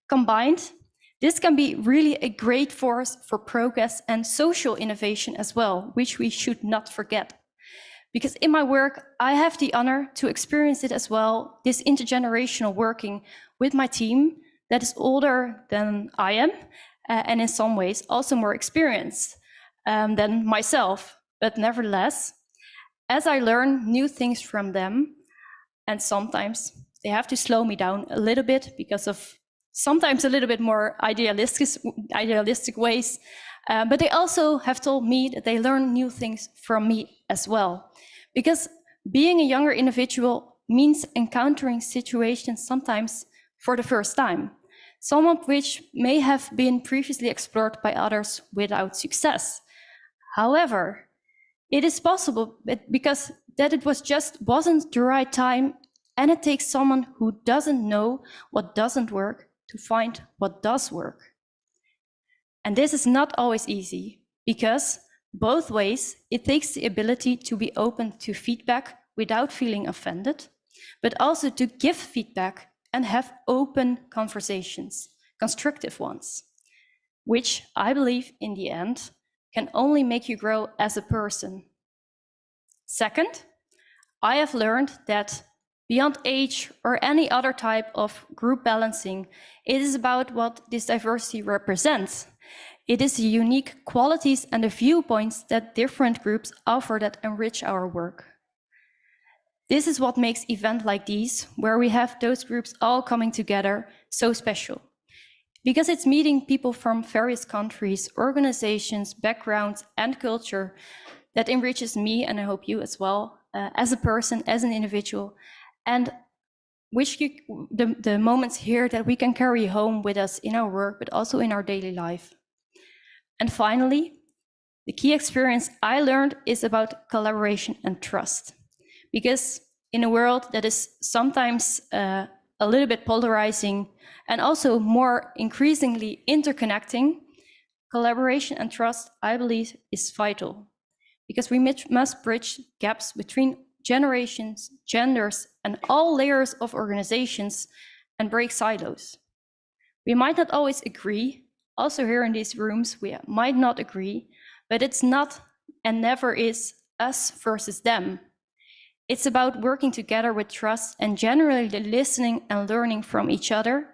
Combined, this can be really a great force for progress and social innovation as well, which we should not forget. Because in my work, I have the honor to experience it as well, this intergenerational working with my team that is older than I am, and in some ways also more experienced than myself. But nevertheless, as I learn new things from them, and sometimes they have to slow me down a little bit because of sometimes a little bit more idealistic ways, but they also have told me that they learn new things from me as well. Because being a younger individual means encountering situations sometimes for the first time, some of which may have been previously explored by others without success. However, it is possible because that it wasn't the right time, and it takes someone who doesn't know what doesn't work to find what does work. And this is not always easy, because both ways, it takes the ability to be open to feedback without feeling offended, but also to give feedback and have open conversations, constructive ones, which I believe in the end can only make you grow as a person. Second, I have learned that beyond age or any other type of group balancing, it is about what this diversity represents. It is the unique qualities and the viewpoints that different groups offer that enrich our work. This is what makes events like these, where we have those groups all coming together, so special. Because it's meeting people from various countries, organizations, backgrounds, and culture that enriches me, and I hope you as well, as a person, as an individual, and the moments here that we can carry home with us in our work, but also in our daily life. And finally, the key experience I learned is about collaboration and trust. Because in a world that is sometimes a little bit polarizing and also more increasingly interconnecting, collaboration and trust, I believe, is vital. Because we must bridge gaps between generations, genders, and all layers of organizations and break silos. We might not always agree. Also here in these rooms, we might not agree, but it's not and never is us versus them. It's about working together with trust and generally listening and learning from each other.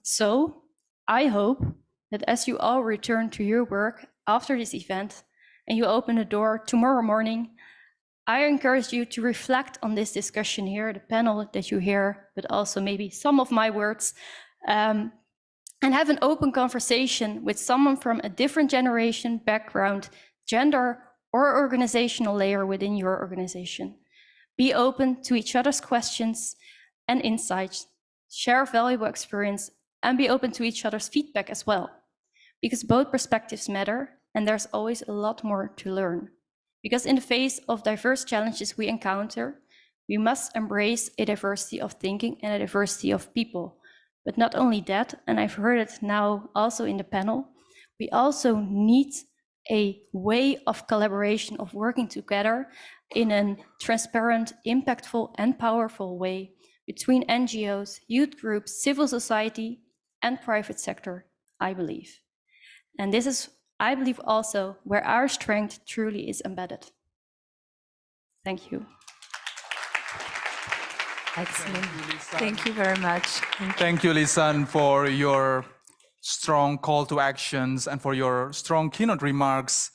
So I hope that as you all return to your work after this event and you open the door tomorrow morning, I encourage you to reflect on this discussion here, the panel that you hear, but also maybe some of my words, and have an open conversation with someone from a different generation, background, gender, or organizational layer within your organization. Be open to each other's questions and insights, share valuable experience, and be open to each other's feedback as well. Because both perspectives matter, and there's always a lot more to learn. Because in the face of diverse challenges we encounter, We must embrace a diversity of thinking and a diversity of people. But not only that, and I've heard it now also in the panel, we also need a way of collaboration, of working together in a transparent, impactful, and powerful way between NGOs, youth groups, civil society, and private sector, I believe. And this is, I believe, also where our strength truly is embedded. Thank you. Excellent. Thank you very much. Thank you, Lisan, for your strong call to actions and for your strong keynote remarks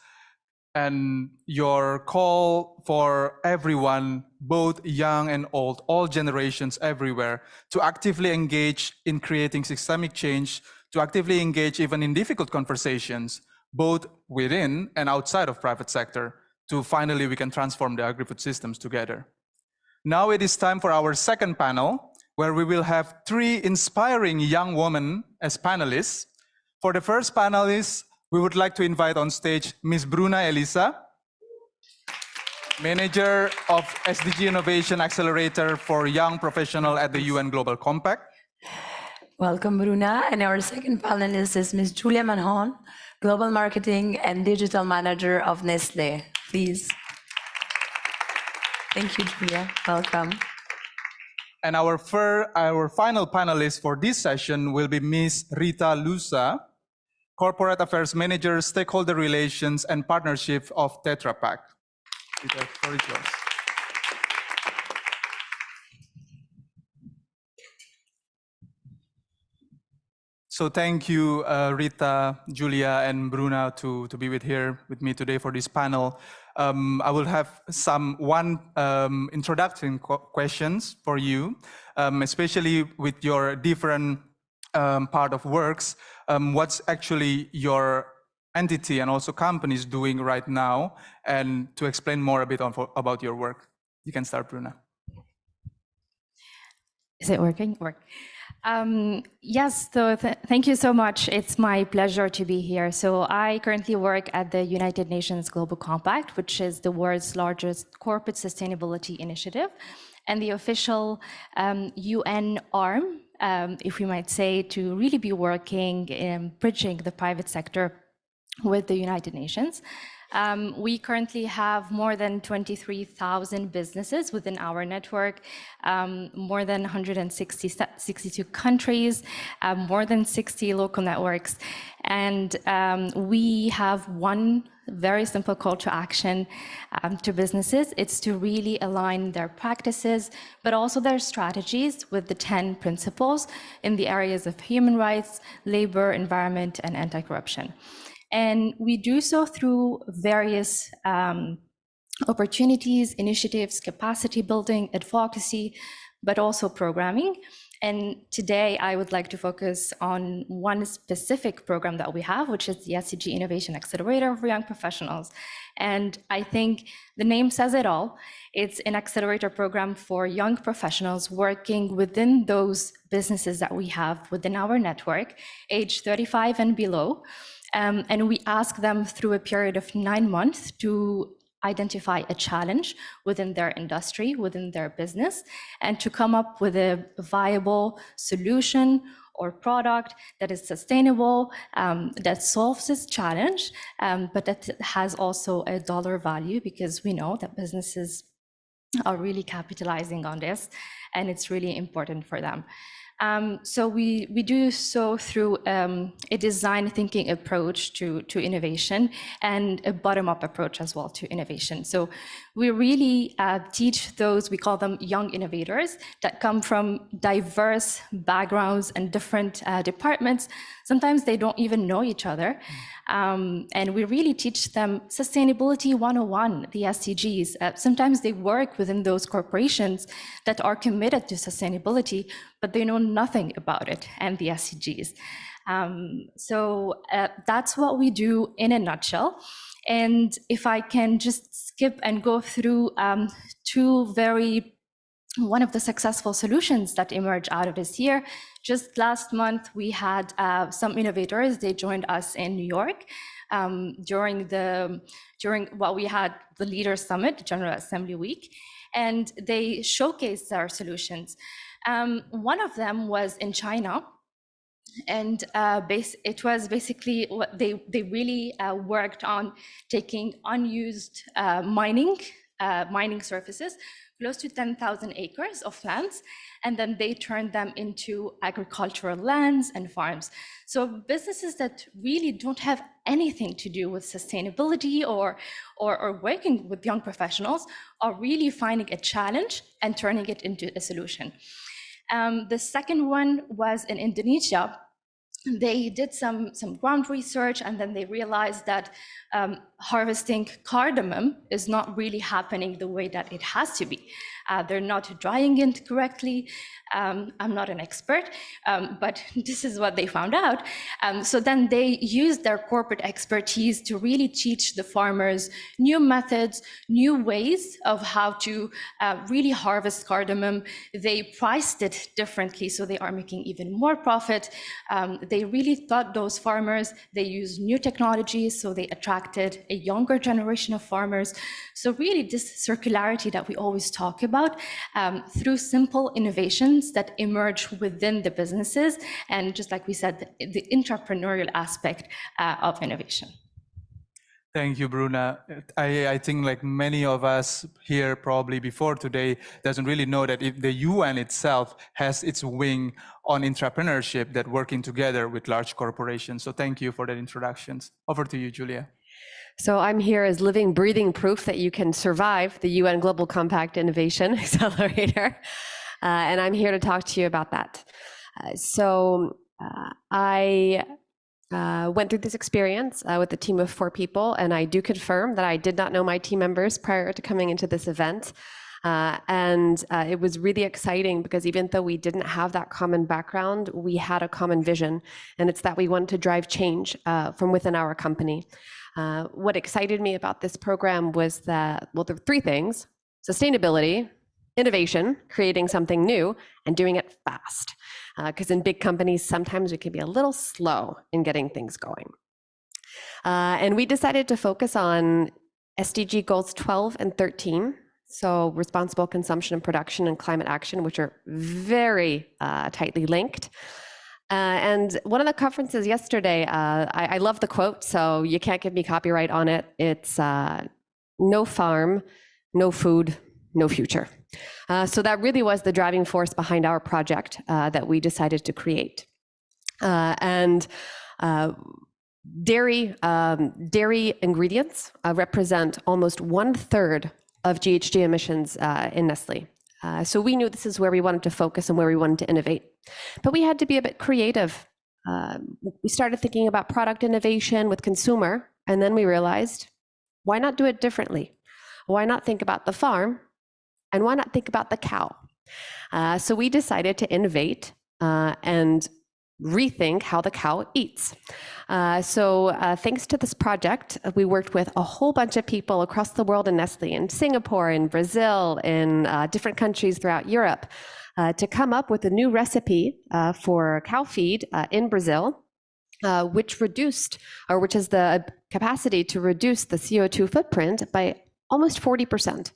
and your call for everyone, both young and old, all generations everywhere, to actively engage in creating systemic change, to actively engage even in difficult conversations, both within and outside of private sector, to finally we can transform the agri-food systems together. Now it is time for our second panel, where we will have 3 inspiring young women as panelists. For the first panelist, we would like to invite on stage Ms. Bruna Elisa, Manager of SDG Innovation Accelerator for Young Professional at the UN Global Compact. Welcome, Bruna. And our second panelist is Ms. Julia Manhon, Global Marketing and Digital Manager of Nestlé. Please. Thank you, Julia. Welcome. And our final panelist for this session will be Ms. Rita Lusa, Corporate Affairs Manager, Stakeholder Relations and Partnership of Tetra Pak. Rita, the floor is yours. So thank you, Rita, Julia, and Bruna to be with me today for this panel. I will have one introductory questions for you, especially with your different part of works. What's actually your entity and also companies doing right now, and to explain more a bit about your work. You can start, Bruna. Is it working? Yes, so thank you so much. It's my pleasure to be here. So I currently work at the United Nations Global Compact, which is the world's largest corporate sustainability initiative, and the official UN arm, if we might say, to really be working in bridging the private sector with the United Nations. We currently have more than 23,000 businesses within our network, more than 162 countries, more than 60 local networks. And we have one very simple call to action to businesses. It's to really align their practices, but also their strategies with the 10 principles in the areas of human rights, labor, environment, and anti-corruption. And we do so through various opportunities, initiatives, capacity building, advocacy, but also programming. And today I would like to focus on one specific program that we have, which is the SDG Innovation Accelerator for Young Professionals. And I think the name says it all. It's an accelerator program for young professionals working within those businesses that we have within our network, age 35 and below. And we ask them through a period of 9 months to identify a challenge within their industry, within their business, and to come up with a viable solution or product that is sustainable, that solves this challenge, but that has also a dollar value, because we know that businesses are really capitalizing on this, and it's really important for them. So we do so through a design thinking approach to innovation, and a bottom-up approach as well to innovation. So we really teach those, we call them young innovators, that come from diverse backgrounds and different departments. Sometimes they don't even know each other. And we really teach them Sustainability 101, the SDGs. Sometimes they work within those corporations that are committed to sustainability, but they know nothing about it and the SDGs. So that's what we do in a nutshell. And if I can just skip and go through one of the successful solutions that emerged out of this year. Just last month, we had some innovators. They joined us in New York. we had the Leaders Summit, General Assembly Week, and they showcased our solutions. One of them was in China, and it was basically what they really worked on, taking unused mining surfaces, close to 10,000 acres of lands, and then they turned them into agricultural lands and farms. So businesses that really don't have anything to do with sustainability or working with young professionals are really finding a challenge and turning it into a solution. The second one was in Indonesia. They did some ground research, and then they realized that harvesting cardamom is not really happening the way that it has to be. They're not drying it correctly. I'm not an expert, but this is what they found out. So then they used their corporate expertise to really teach the farmers new methods, new ways of how to really harvest cardamom. They priced it differently, so they are making even more profit. They really taught those farmers. They used new technologies, so they attracted a younger generation of farmers. So really this circularity that we always talk about, through simple innovations that emerge within the businesses, and just like we said, the entrepreneurial aspect of innovation. Thank you, Bruna. I think like many of us here probably before today doesn't really know that the UN itself has its wing on entrepreneurship that working together with large corporations. So thank you for that introductions. Over to you, Julia. So I'm here as living, breathing proof that you can survive the UN Global Compact Innovation Accelerator. And I'm here to talk to you about that. I went through this experience with a team of 4 people, and I do confirm that I did not know my team members prior to coming into this event. It was really exciting because even though we didn't have that common background, we had a common vision, and it's that we wanted to drive change from within our company. What excited me about this program was that, well, there were 3 things: sustainability, innovation, creating something new, and doing it fast. Because in big companies, sometimes we can be a little slow in getting things going. And we decided to focus on SDG goals 12 and 13, so responsible consumption and production and climate action, which are very tightly linked. And one of the conferences yesterday, I love the quote, so you can't give me copyright on it. It's no farm, no food, no future. So that really was the driving force behind our project that we decided to create. Dairy ingredients represent almost 1/3 of GHG emissions in Nestle. So we knew this is where we wanted to focus and where we wanted to innovate. But we had to be a bit creative. We started thinking about product innovation with consumer, and then we realized, why not do it differently? Why not think about the farm, and why not think about the cow? So we decided to innovate and rethink how the cow eats. Thanks to this project, we worked with a whole bunch of people across the world in Nestle, in Singapore, in Brazil, in different countries throughout Europe, to come up with a new recipe for cow feed in Brazil, which has the capacity to reduce the CO2 footprint by almost 40%.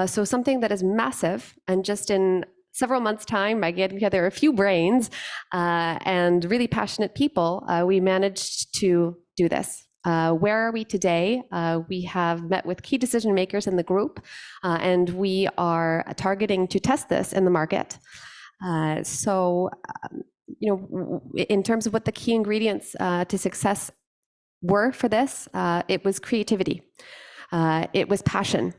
So something that is massive, and just in several months' time, by getting together a few brains and really passionate people, we managed to do this. Where are we today? We have met with key decision makers in the group, and we are targeting to test this in the market. In terms of what the key ingredients to success were for this, it was creativity. It was passion.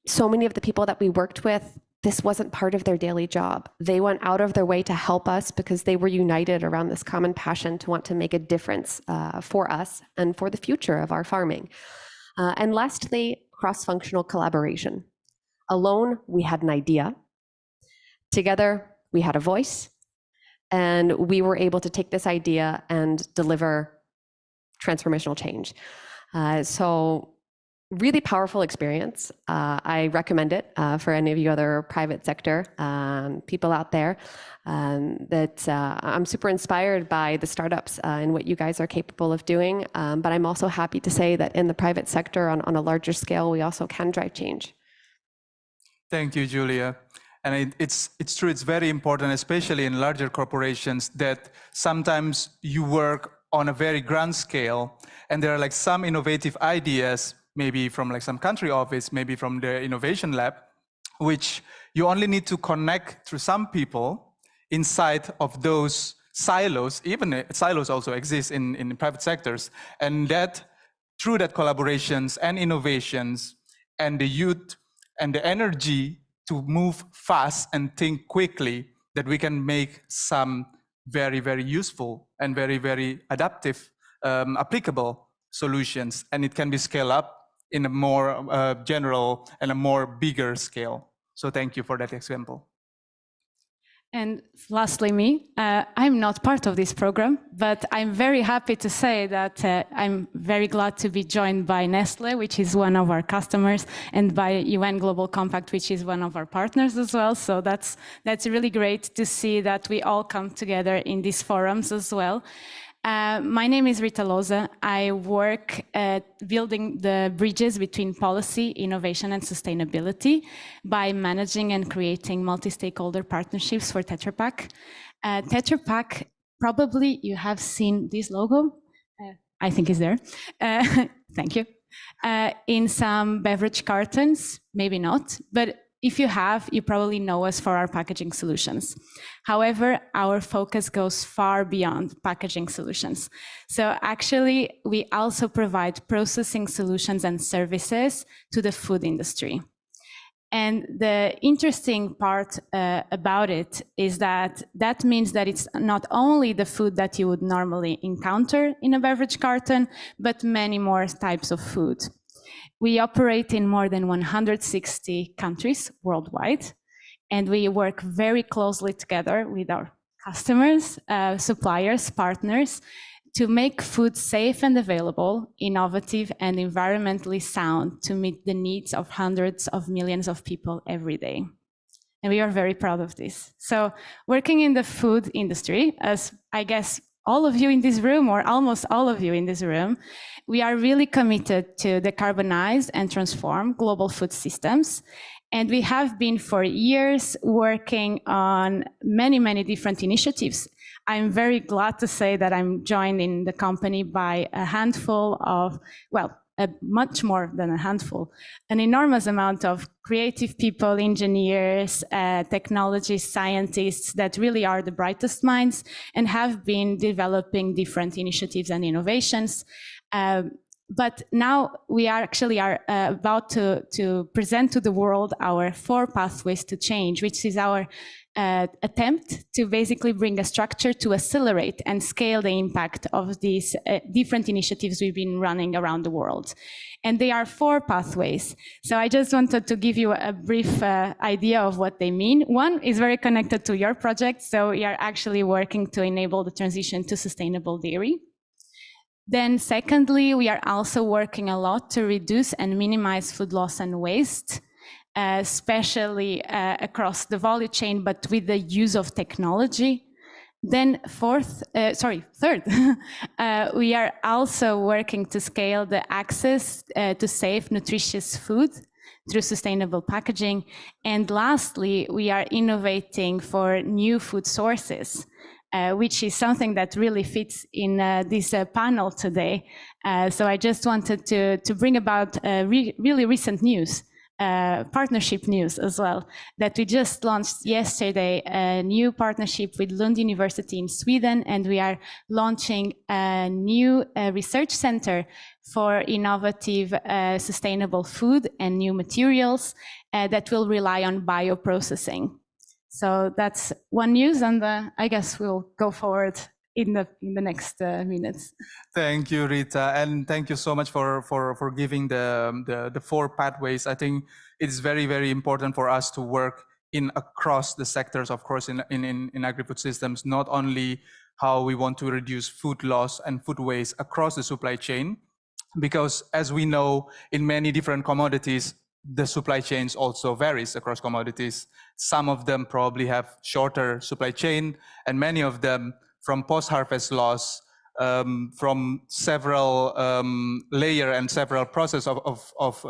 So many of the people that we worked with, this wasn't part of their daily job. They went out of their way to help us because they were united around this common passion to want to make a difference for us and for the future of our farming. And lastly, cross-functional collaboration. Alone, we had an idea. Together, we had a voice. And we were able to take this idea and deliver transformational change. So Really powerful experience. I recommend it for any of you other private sector people out there. I'm super inspired by the startups and what you guys are capable of doing. But I'm also happy to say that in the private sector on a larger scale, we also can drive change. Thank you, Julia. And it's true, it's very important, especially in larger corporations, that sometimes you work on a very grand scale and there are like some innovative ideas, maybe from like some country office, maybe from the innovation lab, which you only need to connect through some people inside of those silos. Even silos also exist in private sectors. And that through that collaborations and innovations and the youth and the energy to move fast and think quickly, that we can make some very, very useful and very, very adaptive, applicable solutions. And it can be scaled up in a more general and a more bigger scale. So thank you for that example. And lastly, me, I'm not part of this program, but I'm very happy to say that I'm very glad to be joined by Nestle, which is one of our customers, and by UN Global Compact, which is one of our partners as well. So that's really great to see that we all come together in these forums as well. My name is Rita Loza. I work at building the bridges between policy, innovation, and sustainability by managing and creating multi-stakeholder partnerships for Tetra Pak. Tetra Pak, probably you have seen this logo. I think it's there. Thank you. In some beverage cartons, maybe not, but if you have, you probably know us for our packaging solutions. However, our focus goes far beyond packaging solutions. So actually, we also provide processing solutions and services to the food industry. And the interesting part about it is that that means that it's not only the food that you would normally encounter in a beverage carton, but many more types of food. We operate in more than 160 countries worldwide, and we work very closely together with our customers, suppliers, partners, to make food safe and available, innovative, and environmentally sound to meet the needs of hundreds of millions of people every day. And we are very proud of this. So working in the food industry, as I guess all of you in this room, or almost all of you in this room, we are really committed to decarbonize and transform global food systems. And we have been for years working on many, many different initiatives. I'm very glad to say that I'm joined in the company by a handful of, well, much more than a handful, an enormous amount of creative people, engineers, technologists, scientists that really are the brightest minds and have been developing different initiatives and innovations. But now we are about to present to the world our 4 pathways to change, which is our attempt to basically bring a structure to accelerate and scale the impact of these different initiatives we've been running around the world. And they are 4 pathways. So I just wanted to give you a brief idea of what they mean. One is very connected to your project. So we are actually working to enable the transition to sustainable dairy. Then secondly, we are also working a lot to reduce and minimize food loss and waste, especially across the value chain, but with the use of technology. Then third, we are also working to scale the access to safe, nutritious food through sustainable packaging. And lastly, we are innovating for new food sources, which is something that really fits in this panel today. So I just wanted to bring about really recent news, partnership news as well, that we just launched yesterday, a new partnership with Lund University in Sweden, and we are launching a new research center for innovative sustainable food and new materials that will rely on bioprocessing. So that's one news, and I guess we'll go forward in the next minutes. Thank you, Rita, and thank you so much for giving the 4 pathways. I think it's very, very important for us to work across the sectors, of course, in agri-food systems, not only how we want to reduce food loss and food waste across the supply chain, because as we know, in many different commodities, the supply chains also varies across commodities. Some of them probably have shorter supply chain, and many of them from post-harvest loss, from several layer and several process of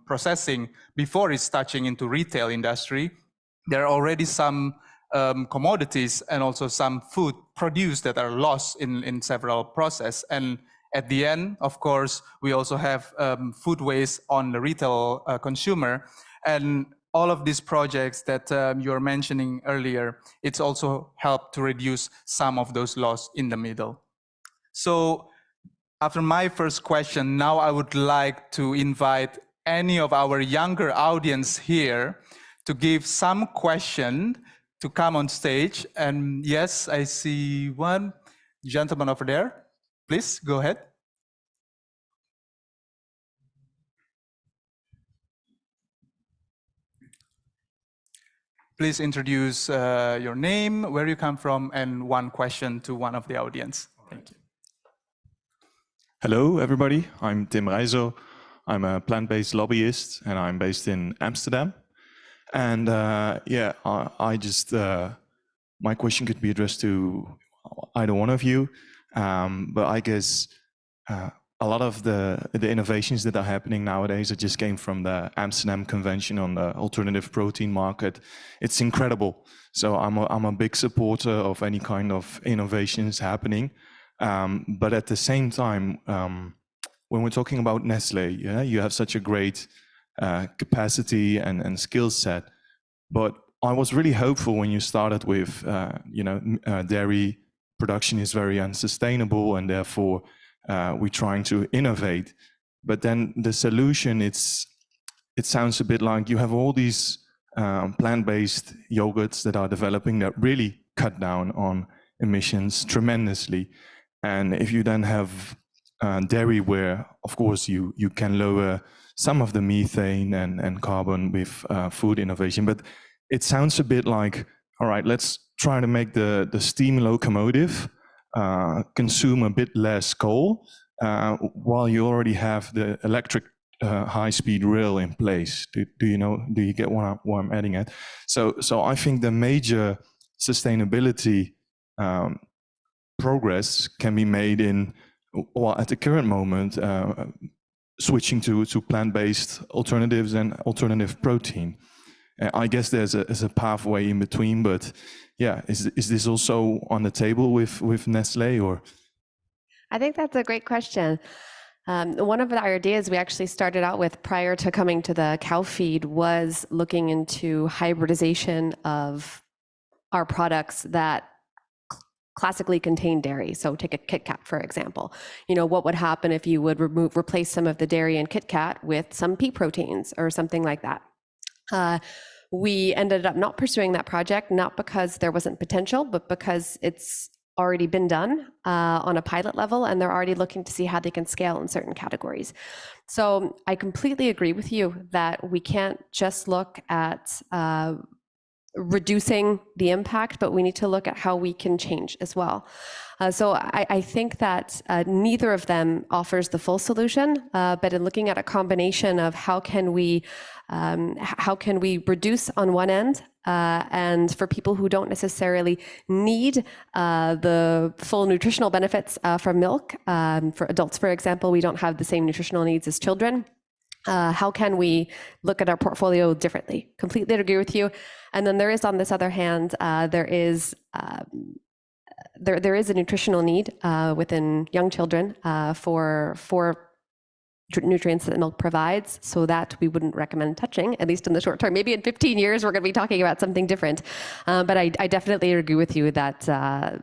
processing before it's touching into retail industry. There are already some commodities and also some food produced that are lost in several process. And at the end, of course, we also have food waste on the retail consumer. And all of these projects that you were mentioning earlier, it's also helped to reduce some of those loss in the middle. So after my first question, now I would like to invite any of our younger audience here to give some question to come on stage. And yes, I see one gentleman over there. Please go ahead. Please introduce your name, where you come from, and one question to one of the audience. Thank you. Hello, everybody. I'm Tim Rijzo. I'm a plant-based lobbyist, and I'm based in Amsterdam. And my question could be addressed to either one of you. But I guess a lot of the innovations that are happening nowadays that just came from the Amsterdam Convention on the alternative protein market. It's incredible. So I'm a big supporter of any kind of innovations happening. But at the same time, when we're talking about Nestlé, yeah, you have such a great capacity and skill set. But I was really hopeful when you started with, dairy production is very unsustainable, and therefore we're trying to innovate. But then the solution, it sounds a bit like you have all these plant-based yogurts that are developing that really cut down on emissions tremendously. And if you then have dairy where, of course, you can lower some of the methane and carbon with food innovation. But it sounds a bit like, all right, let's try to make the steam locomotive consume a bit less coal while you already have the electric high-speed rail in place. Do you get what I'm adding at? So I think the major sustainability progress can be made in, at the current moment, switching to plant-based alternatives and alternative protein. I guess there's a pathway in between, but yeah, is this also on the table with Nestlé, or? I think that's a great question. One of the ideas we actually started out with prior to coming to the cow feed was looking into hybridization of our products that classically contain dairy. So take a Kit Kat, for example. What would happen if you would replace some of the dairy in Kit Kat with some pea proteins or something like that? We ended up not pursuing that project, not because there wasn't potential, but because it's already been done on a pilot level, and they're already looking to see how they can scale in certain categories. So I completely agree with you that we can't just look at reducing the impact, but we need to look at how we can change as well. So I think that neither of them offers the full solution, but in looking at a combination of how can we reduce on one end, and for people who don't necessarily need the full nutritional benefits from milk. For adults, for example, we don't have the same nutritional needs as children. How can we look at our portfolio differently? Completely agree with you. And then there is, on this other hand, there is a nutritional need within young children for nutrients that milk provides, so that we wouldn't recommend touching, at least in the short term. Maybe in 15 years, we're going to be talking about something different. But I definitely agree with you that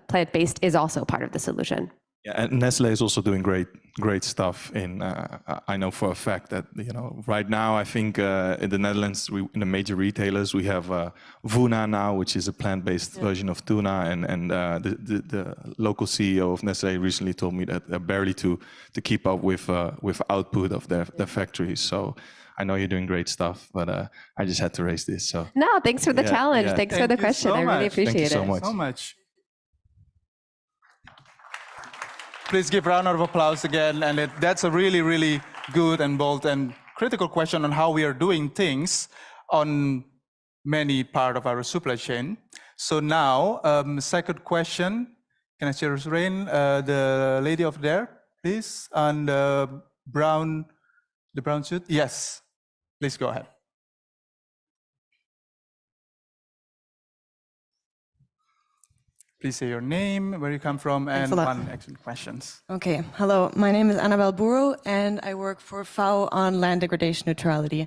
plant-based is also part of the solution. Yeah, and Nestlé is also doing great stuff. I know for a fact that right now, I think in the Netherlands, in the major retailers, we have Vuna now, which is a plant-based version of tuna, and the local CEO of Nestlé recently told me that they're barely to keep up with output of their factories. So I know you're doing great stuff, but I just had to raise this. So no, thanks for the challenge. Yeah. Thanks for the question. I really appreciate it. Thank you so much. Please give a round of applause again. And that's a really, really good and bold and critical question on how we are doing things on many part of our supply chain. So now, second question, can I share Rain, the lady over there, please, and the brown suit? Yes, please go ahead. Please say your name, where you come from, and one excellent questions. Okay, hello, my name is Annabelle Buro, and I work for FAO on land degradation neutrality.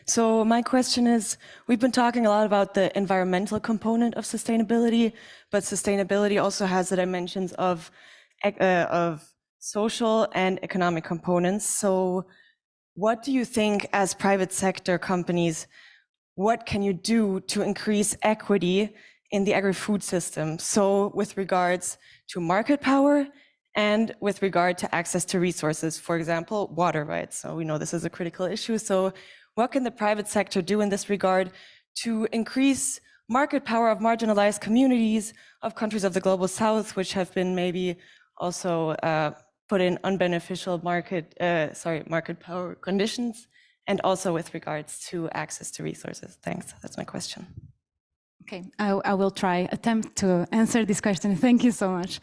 So my question is, we've been talking a lot about the environmental component of sustainability, but sustainability also has the dimensions of social and economic components. So what do you think as private sector companies, what can you do to increase equity in the agri-food system? So with regards to market power and with regard to access to resources, for example, water rights. So we know this is a critical issue. So what can the private sector do in this regard to increase market power of marginalized communities of countries of the global south, which have been maybe also put in unbeneficial market power conditions, and also with regards to access to resources? Thanks, that's my question. Okay, I will attempt to answer this question. Thank you so much.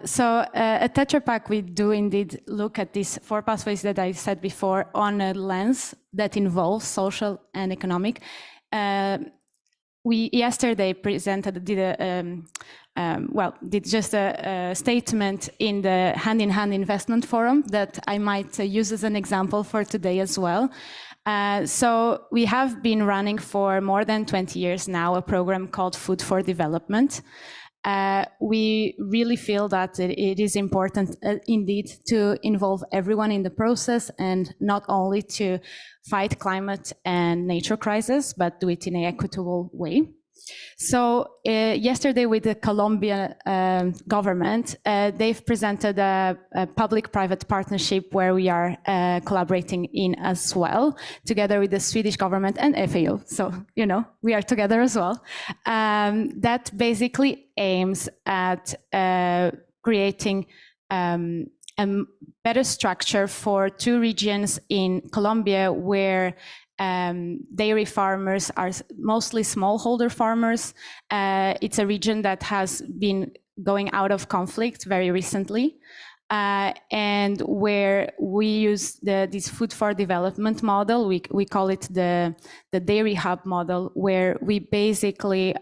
So at Tetra Pak, we do indeed look at these 4 pathways that I said before on a lens that involves social and economic. We yesterday did just a statement in the Hand-in-Hand Investment Forum that I might use as an example for today as well. So we have been running for more than 20 years now a program called Food for Development. We really feel that it is important indeed to involve everyone in the process, and not only to fight climate and nature crisis, but do it in an equitable way. So yesterday with the Colombian government, they've presented a public-private partnership where we are collaborating in as well, together with the Swedish government and FAO. So, you know, we are together as well. That basically aims at creating a better structure for 2 regions in Colombia where dairy farmers are mostly smallholder farmers. It's a region that has been going out of conflict very recently, and where we use this food for development model. We call it the dairy hub model, where we basically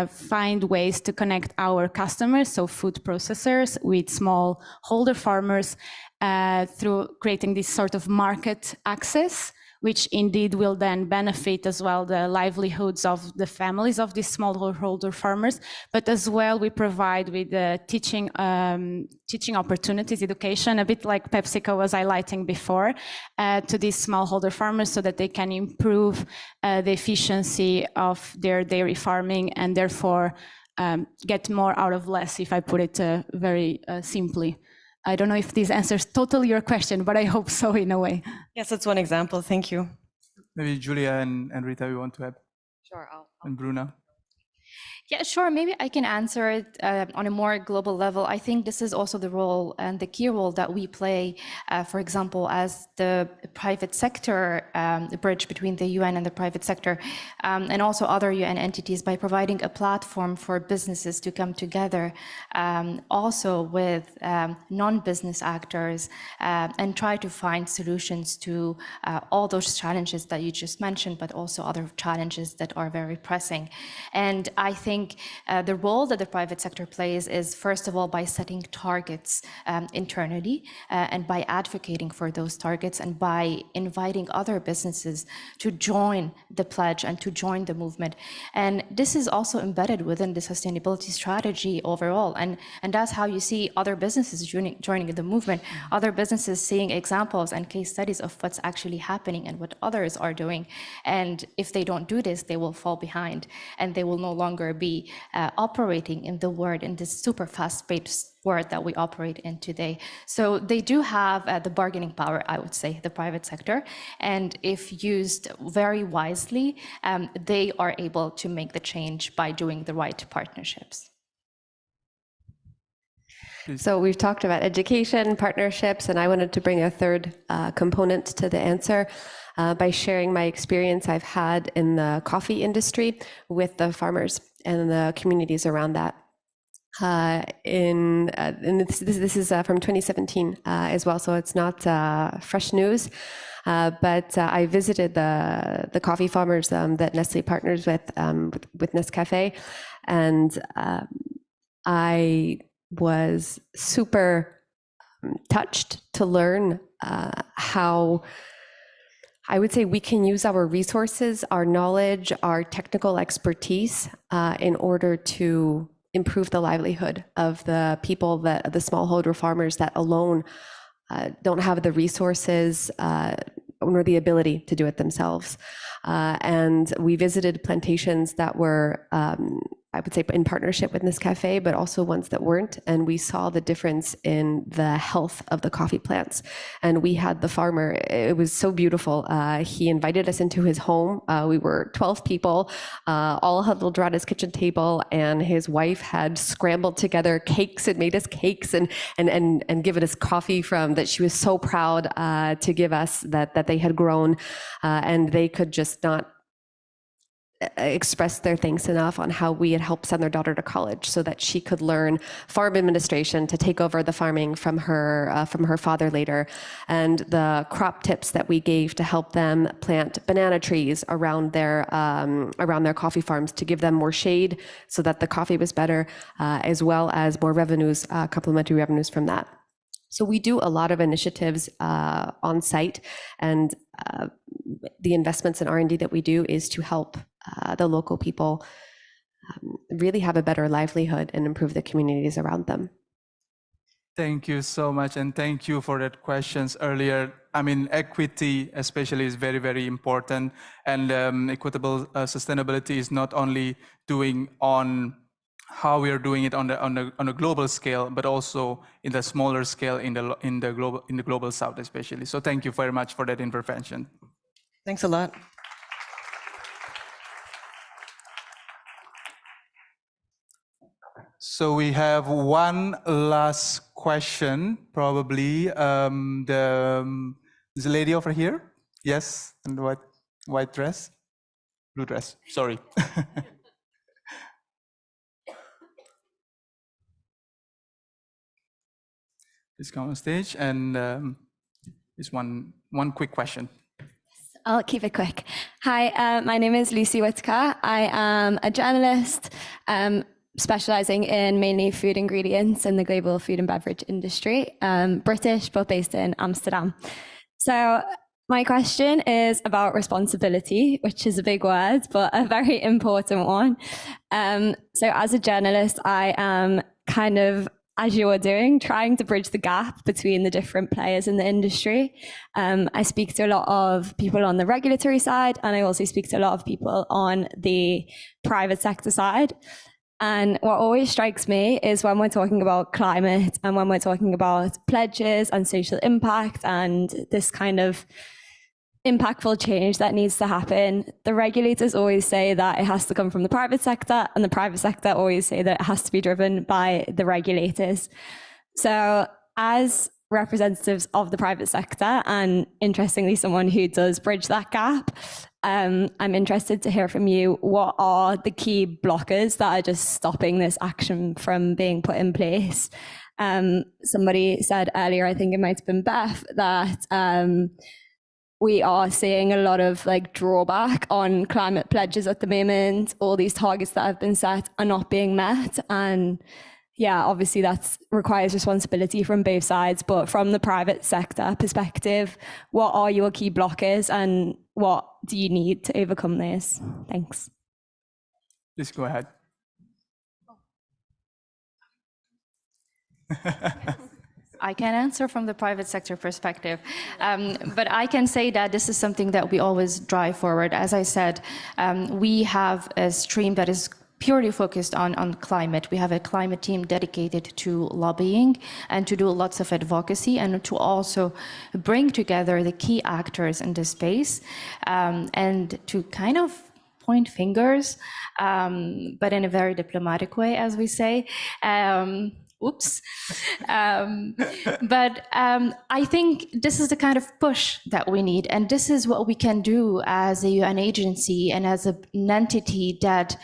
find ways to connect our customers, so food processors, with smallholder farmers through creating this sort of market access, which indeed will then benefit as well the livelihoods of the families of these smallholder farmers. But as well, we provide with teaching opportunities, education, a bit like PepsiCo was highlighting before, to these smallholder farmers so that they can improve the efficiency of their dairy farming and therefore get more out of less, if I put it very simply. I don't know if this answers totally your question, but I hope so in a way. Yes, that's one example. Thank you. Maybe Julia and Rita, you want to add? Sure. And Bruna. Yeah, sure. Maybe I can answer it on a more global level. I think this is also the role and the key role that we play, for example, as the private sector, the bridge between the UN and the private sector, and also other UN entities, by providing a platform for businesses to come together, also with non-business actors, and try to find solutions to all those challenges that you just mentioned, but also other challenges that are very pressing. And I think the role that the private sector plays is, first of all, by setting targets internally and by advocating for those targets and by inviting other businesses to join the pledge and to join the movement. And this is also embedded within the sustainability strategy overall. And that's how you see other businesses joining the movement, other businesses seeing examples and case studies of what's actually happening and what others are doing. And if they don't do this, they will fall behind and they will no longer be operating in this super fast-paced world that we operate in today. So they do have the bargaining power, I would say, the private sector. And if used very wisely, they are able to make the change by doing the right partnerships. So we've talked about education, partnerships, and I wanted to bring a third component to the answer by sharing my experience I've had in the coffee industry with the farmers and the communities around that. And this is from 2017 as well, so it's not fresh news. But I visited the coffee farmers that Nestle partners with Nescafé, and I was super touched to learn how I would say we can use our resources, our knowledge, our technical expertise in order to improve the livelihood of the people, that the smallholder farmers that alone don't have the resources nor the ability to do it themselves. And we visited plantations that were, I would say, in partnership with Nescafé, but also ones that weren't. And we saw the difference in the health of the coffee plants. And we had the farmer, it was so beautiful. He invited us into his home. We were 12 people, all huddled around his kitchen table, and his wife had scrambled together cakes and made us cakes and given us coffee from that she was so proud to give us that they had grown, and they could just not express their thanks enough on how we had helped send their daughter to college so that she could learn farm administration to take over the farming from her father later, and the crop tips that we gave to help them plant banana trees around their coffee farms to give them more shade so that the coffee was better, as well as more revenues, complementary revenues from that. So we do a lot of initiatives on site, and the investments in R&D that we do is to help the local people really have a better livelihood and improve the communities around them. Thank you so much, and thank you for that questions earlier. I mean, equity especially is very, very important, and equitable sustainability is not only doing on how we are doing it on a global scale, but also in the smaller scale in the global south especially. So thank you very much for that intervention. Thanks a lot. So we have one last question, probably. There's a lady over here. Yes, in the white dress, blue dress. Sorry. Please come on stage, and just one quick question. I'll keep it quick. Hi, my name is Lucy Whitaker. I am a journalist specializing in mainly food ingredients in the global food and beverage industry, British, but based in Amsterdam. So my question is about responsibility, which is a big word, but a very important one. So as a journalist, I am kind of, as you are doing, trying to bridge the gap between the different players in the industry. I speak to a lot of people on the regulatory side, and I also speak to a lot of people on the private sector side. And what always strikes me is when we're talking about climate and when we're talking about pledges and social impact and this kind of impactful change that needs to happen, the regulators always say that it has to come from the private sector, and the private sector always say that it has to be driven by the regulators. So as representatives of the private sector, and interestingly someone who does bridge that gap, I'm interested to hear from you, what are the key blockers that are just stopping this action from being put in place? Somebody said earlier, I think it might have been Beth, that we are seeing a lot of drawback on climate pledges at the moment. All these targets that have been set are not being met. And yeah, obviously that requires responsibility from both sides, but from the private sector perspective, what are your key blockers and what do you need to overcome this? Thanks. Please go ahead. I can answer from the private sector perspective, but I can say that this is something that we always drive forward. As I said, we have a stream that is purely focused on climate. We have a climate team dedicated to lobbying and to do lots of advocacy and to also bring together the key actors in this space and to kind of point fingers, but in a very diplomatic way, as we say, Oops. But I think this is the kind of push that we need. And this is what we can do as a UN agency and as an entity that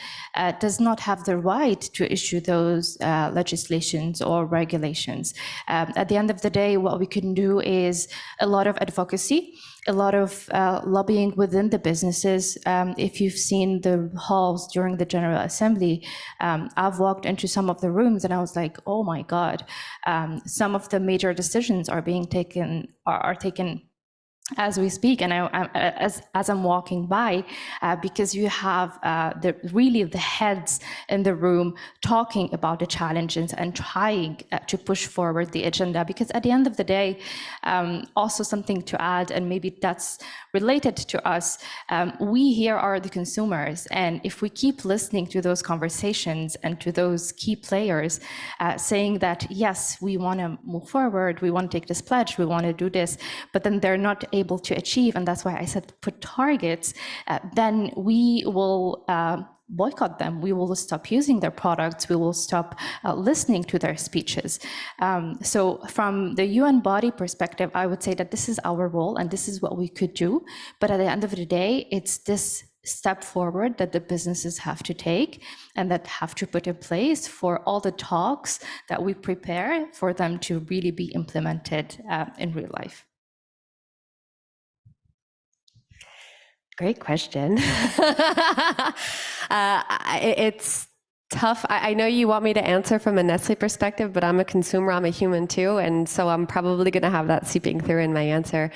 does not have the right to issue those legislations or regulations. At the end of the day, what we can do is a lot of advocacy, a lot of lobbying within the businesses. If you've seen the halls during the General Assembly, I've walked into some of the rooms and I was like, oh my God, some of the major decisions are being taken, are taken as we speak, and as I'm walking by, because you have really the heads in the room talking about the challenges and trying to push forward the agenda. Because at the end of the day, also something to add, and maybe that's related to us, we here are the consumers, and if we keep listening to those conversations and to those key players saying that, yes, we want to move forward, we want to take this pledge, we want to do this, but then they're not able to achieve, and that's why I said put targets, then we will boycott them. We will stop using their products. We will stop listening to their speeches. So from the UN body perspective, I would say that this is our role and this is what we could do. But at the end of the day, it's this step forward that the businesses have to take and that have to put in place for all the talks that we prepare for them to really be implemented in real life. Great question. It's tough. I know you want me to answer from a Nestle perspective, but I'm a consumer, I'm a human too, and so I'm probably going to have that seeping through in my answer.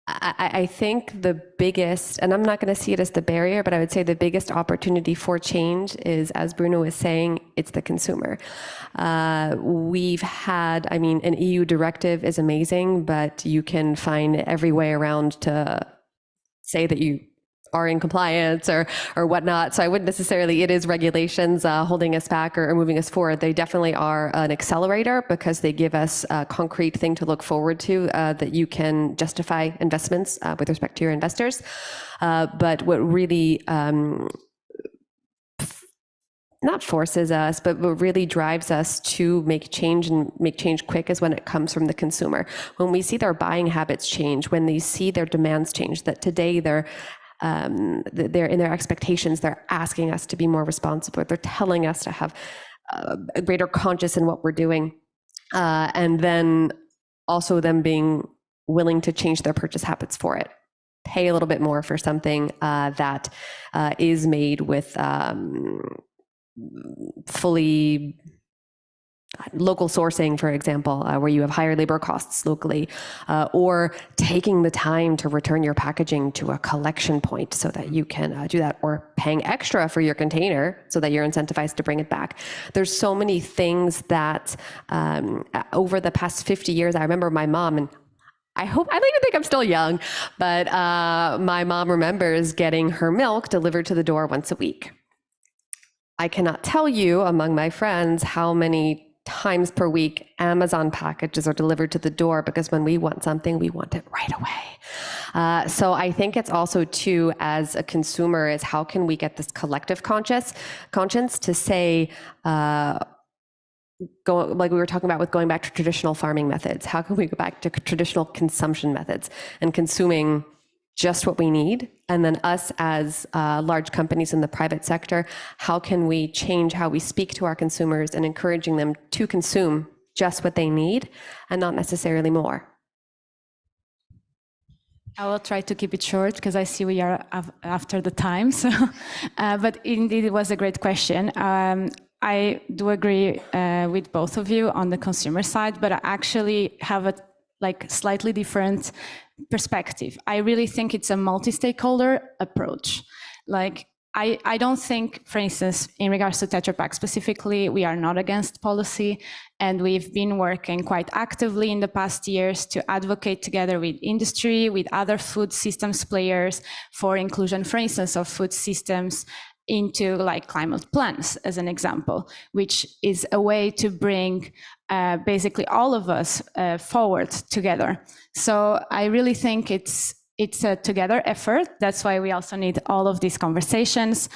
I think the biggest, and I'm not going to see it as the barrier, but I would say the biggest opportunity for change is, as Bruno was saying, it's the consumer. We've had, I mean, an EU directive is amazing, but you can find every way around to say that you are in compliance or whatnot. So I wouldn't necessarily, it is regulations holding us back or moving us forward. They definitely are an accelerator because they give us a concrete thing to look forward to that you can justify investments with respect to your investors. But what really not forces us, but what really drives us to make change and make change quick is when it comes from the consumer. When we see their buying habits change, when they see their demands change, that today they're in their expectations, they're asking us to be more responsible. They're telling us to have a greater conscious in what we're doing. And then also them being willing to change their purchase habits for it. Pay a little bit more for something that is made with fully local sourcing, for example, where you have higher labor costs locally, or taking the time to return your packaging to a collection point so that you can do that, or paying extra for your container so that you're incentivized to bring it back. There's so many things that over the past 50 years, I remember my mom, and I don't even think I'm still young, but my mom remembers getting her milk delivered to the door once a week. I cannot tell you among my friends how many times per week Amazon packages are delivered to the door, because when we want something, we want it right away. So I think it's also too, as a consumer, is how can we get this collective conscience to say, like we were talking about with going back to traditional farming methods, how can we go back to traditional consumption methods and consuming just what we need? And then us as large companies in the private sector, how can we change how we speak to our consumers and encouraging them to consume just what they need and not necessarily more? I will try to keep it short because I see we are after the time. So, but indeed, it was a great question. I do agree with both of you on the consumer side, but I actually have a slightly different perspective. I really think it's a multi-stakeholder approach. I don't think, for instance, in regards to Tetra Pak specifically, we are not against policy, and we've been working quite actively in the past years to advocate together with industry, with other food systems players for inclusion, for instance, of food systems into climate plans, as an example, which is a way to bring basically all of us forward together. So I really think it's it's a together effort. That's why we also need all of these conversations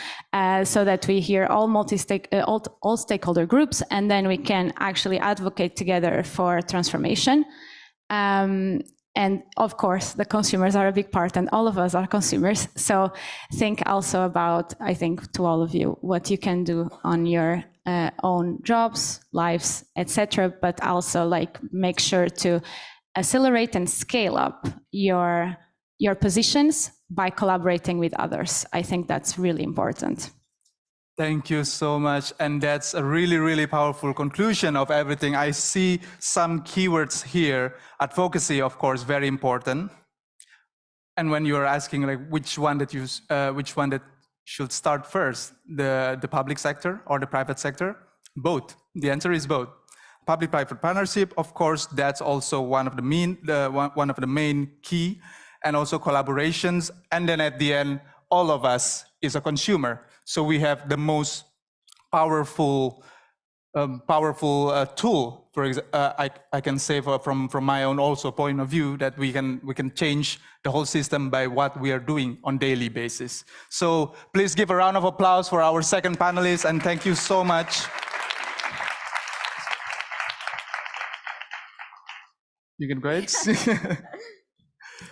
so that we hear all stakeholder groups, and then we can actually advocate together for transformation. And of course, the consumers are a big part, and all of us are consumers. So think also about, I think, to all of you, what you can do on your own jobs, lives, etc. But also like make sure to accelerate and scale up your positions by collaborating with others. I think that's really important. Thank you so much. And that's a really, really powerful conclusion of everything. I see some keywords here. Advocacy, of course, very important. And when you're asking like which one that should start first, the public sector or the private sector? Both. The answer is both. Public-private partnership, of course, that's also one of the main key, and also collaborations. And then at the end, all of us is a consumer. So we have the most powerful tool. For example, I can say from my own also point of view that we can change the whole system by what we are doing on daily basis. So please give a round of applause for our second panelist, and thank you so much. You can go ahead.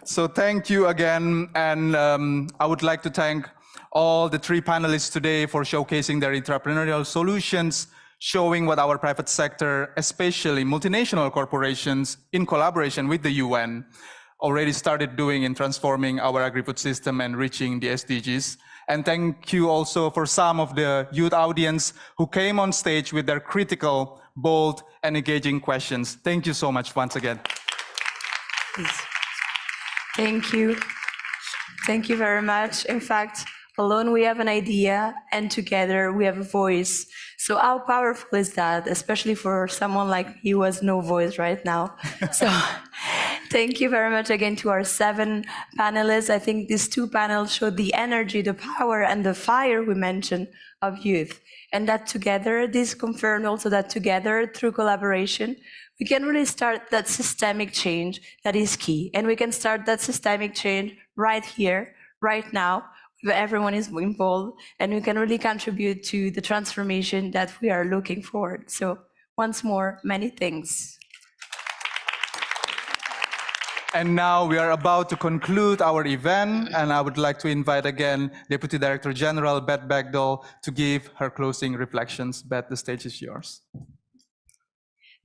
So thank you again, and I would like to thank all the three panelists today for showcasing their entrepreneurial solutions, showing what our private sector, especially multinational corporations, in collaboration with the UN, already started doing in transforming our agri-food system and reaching the SDGs. And thank you also for some of the youth audience who came on stage with their critical, bold, and engaging questions. Thank you so much once again. Thank you. Thank you very much. In fact, alone we have an idea, and together we have a voice. So how powerful is that, especially for someone like me who has no voice right now? So thank you very much again to our 7 panelists. I think these 2 panels showed the energy, the power, and the fire we mentioned of youth. And that together, this confirmed also that together, through collaboration, we can really start that systemic change that is key. And we can start that systemic change right here, right now, where everyone is involved, and we can really contribute to the transformation that we are looking for. So once more, many thanks. And now we are about to conclude our event, and I would like to invite again Deputy Director General Beth Bagdal to give her closing reflections. Beth, the stage is yours.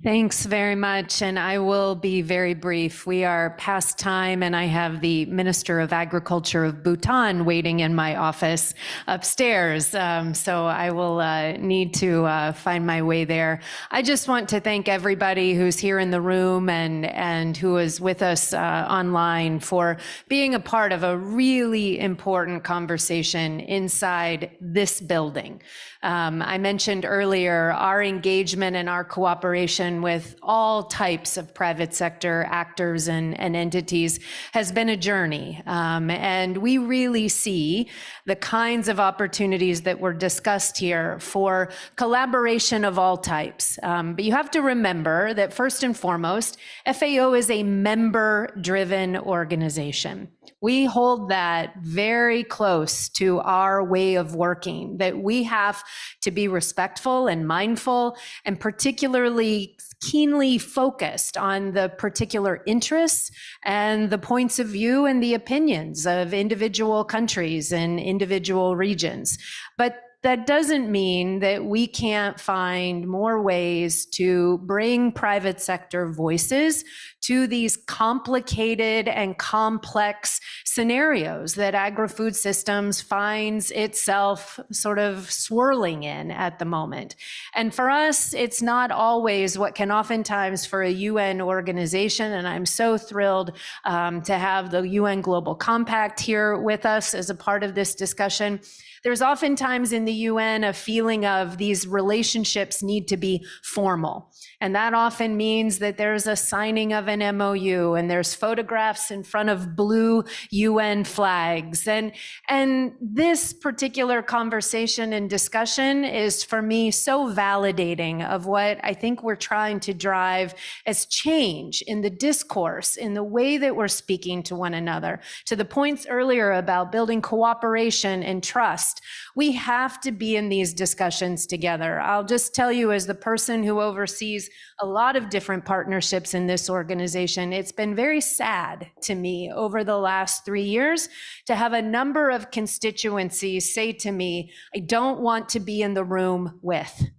Thanks very much, and I will be very brief. We are past time, and I have the Minister of Agriculture of Bhutan waiting in my office upstairs, so I will need to find my way there. I just want to thank everybody who's here in the room and who is with us online for being a part of a really important conversation inside this building. I mentioned earlier our engagement and our cooperation with all types of private sector actors and entities has been a journey. And we really see the kinds of opportunities that were discussed here for collaboration of all types. But you have to remember that first and foremost, FAO is a member-driven organization. We hold that very close to our way of working, that we have to be respectful and mindful, and particularly keenly focused on the particular interests and the points of view and the opinions of individual countries and individual regions. But that doesn't mean that we can't find more ways to bring private sector voices to these complicated and complex scenarios that agri-food systems finds itself sort of swirling in at the moment. And for us, it's not always what can oftentimes for a UN organization, and I'm so thrilled to have the UN Global Compact here with us as a part of this discussion. There's oftentimes in the UN a feeling of these relationships need to be formal. And that often means that there's a signing of an MOU and there's photographs in front of blue UN flags. And this particular conversation and discussion is for me so validating of what I think we're trying to drive as change in the discourse, in the way that we're speaking to one another. To the points earlier about building cooperation and trust, we have to be in these discussions together. I'll just tell you, as the person who oversees a lot of different partnerships in this organization, it's been very sad to me over the last 3 years to have a number of constituencies say to me, I don't want to be in the room with.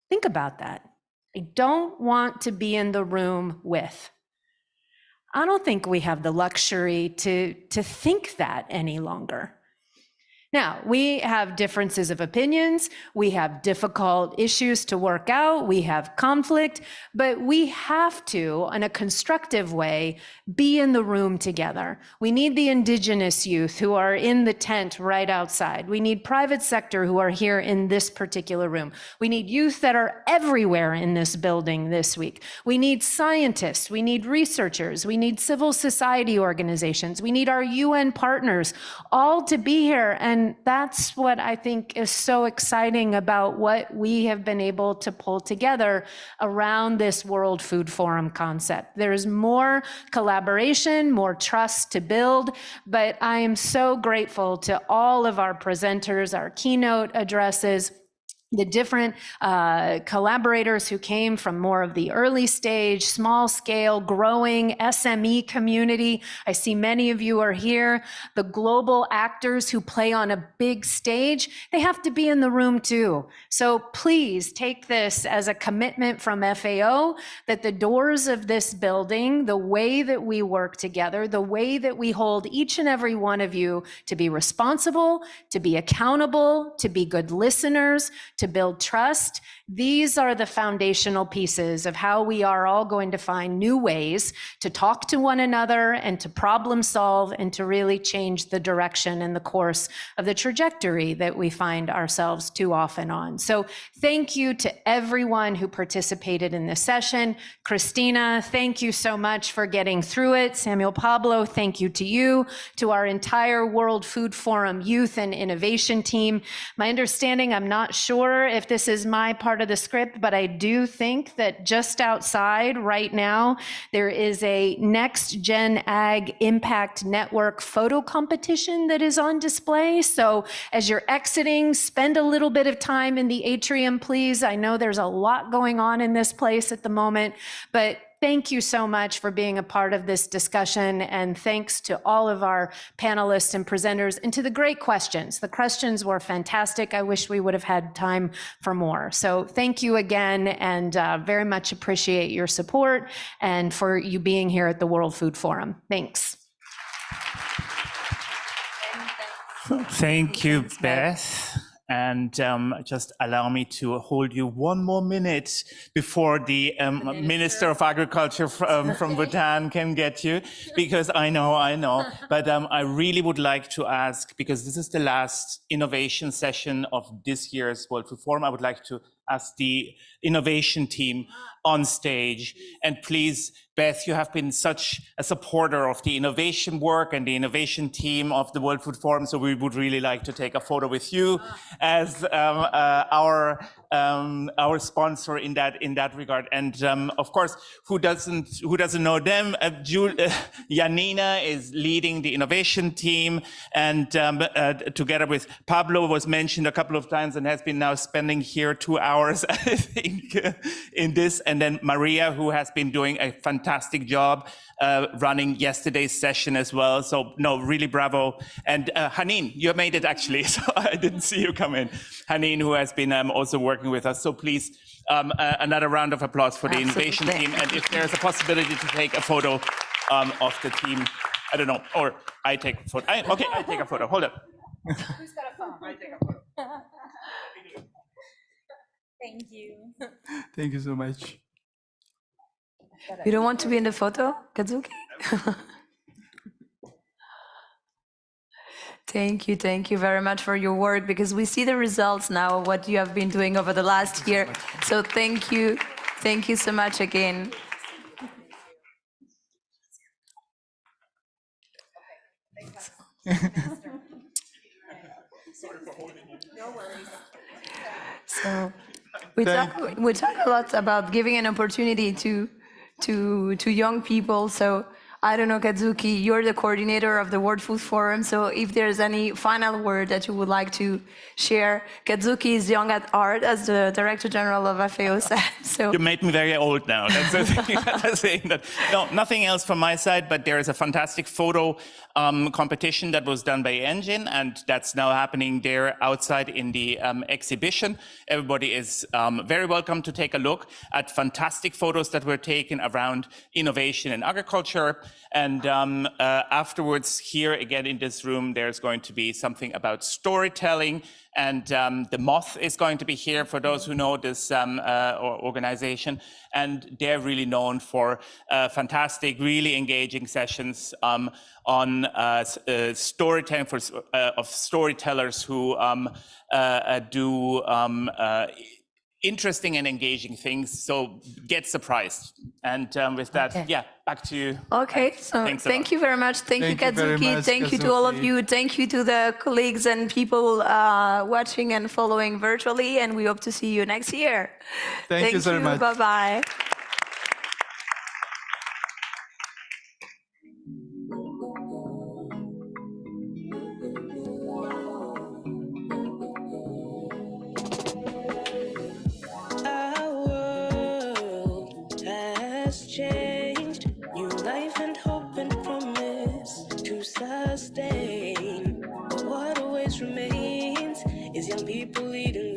Think about that. I don't want to be in the room with. I don't think we have the luxury to think that any longer. Now, we have differences of opinions, we have difficult issues to work out, we have conflict, but we have to, in a constructive way, be in the room together. We need the indigenous youth who are in the tent right outside. We need private sector who are here in this particular room. We need youth that are everywhere in this building this week. We need scientists, we need researchers, we need civil society organizations, we need our UN partners, all to be here. And that's what I think is so exciting about what we have been able to pull together around this World Food Forum concept. There's more collaboration, more trust to build, but I am so grateful to all of our presenters, our keynote addresses, the different collaborators who came from more of the early stage, small scale, growing SME community. I see many of you are here. The global actors who play on a big stage, they have to be in the room too. So please take this as a commitment from FAO that the doors of this building, the way that we work together, the way that we hold each and every one of you to be responsible, to be accountable, to be good listeners, to build trust. These are the foundational pieces of how we are all going to find new ways to talk to one another and to problem solve and to really change the direction and the course of the trajectory that we find ourselves too often on. So thank you to everyone who participated in this session. Christina, thank you so much for getting through it. Samuel Pablo, thank you to you, to our entire World Food Forum Youth and Innovation team. My understanding, I'm not sure if this is my part of the script, but I do think that just outside right now, there is a Next Gen Ag Impact Network photo competition that is on display. So as you're exiting, spend a little bit of time in the atrium, please. I know there's a lot going on in this place at the moment, but thank you so much for being a part of this discussion, and thanks to all of our panelists and presenters, and to the great questions. The questions were fantastic. I wish we would have had time for more. So thank you again, and very much appreciate your support and for you being here at the World Food Forum. Thanks. Thank you, Beth. And just allow me to hold you one more minute before the Minister of Agriculture from Bhutan can get you, because I know, but I really would like to ask, because this is the last innovation session of this year's World Food Forum, I would like to ask the innovation team on stage. And please, Beth, you have been such a supporter of the innovation work and the innovation team of the World Food Forum. So we would really like to take a photo with you as our sponsor in that regard. And of course, who doesn't know them? Janina is leading the innovation team, and together with Pablo, was mentioned a couple of times and has been now spending here 2 hours, I think, in this. And then Maria, who has been doing a fantastic job running yesterday's session as well. So no, really bravo. And Hanin, you made it actually, so I didn't see you come in. Hanin, who has been also working with us. So please, another round of applause for the innovation team. And if there's a possibility to take a photo of the team, I don't know, or I take a photo. Okay, I take a photo, hold up. Who's got a phone? I take a photo. Thank you. Thank you so much. You don't want to be in the photo, Kazuki? Thank you very much for your work, because we see the results now of what you have been doing over the last year. So thank you so much again. So we talk a lot about giving an opportunity to young people. So I don't know, Kazuki, you're the coordinator of the World Food Forum. So if there's any final word that you would like to share, Kazuki is young at heart, as the Director General of FAO said. So you made me very old now. That's the thing. That's saying that. No, nothing else from my side, but there is a fantastic photo competition that was done by Engine, and that's now happening there outside in the exhibition. Everybody is very welcome to take a look at fantastic photos that were taken around innovation in agriculture. And afterwards, here again in this room, there's going to be something about storytelling. And the Moth is going to be here for those who know this organization. And they're really known for fantastic, really engaging sessions on storytelling of storytellers who do interesting and engaging things. So get surprised. And with that, yeah, back to you. Okay, so thank you very much. Thank you, Kazuki. Thank you to all of you. Thank you to the colleagues and people watching and following virtually. And we hope to see you next year. Thank you so much. Bye-bye. Changed, new life and hope and promise to sustain. But what always remains is young people leading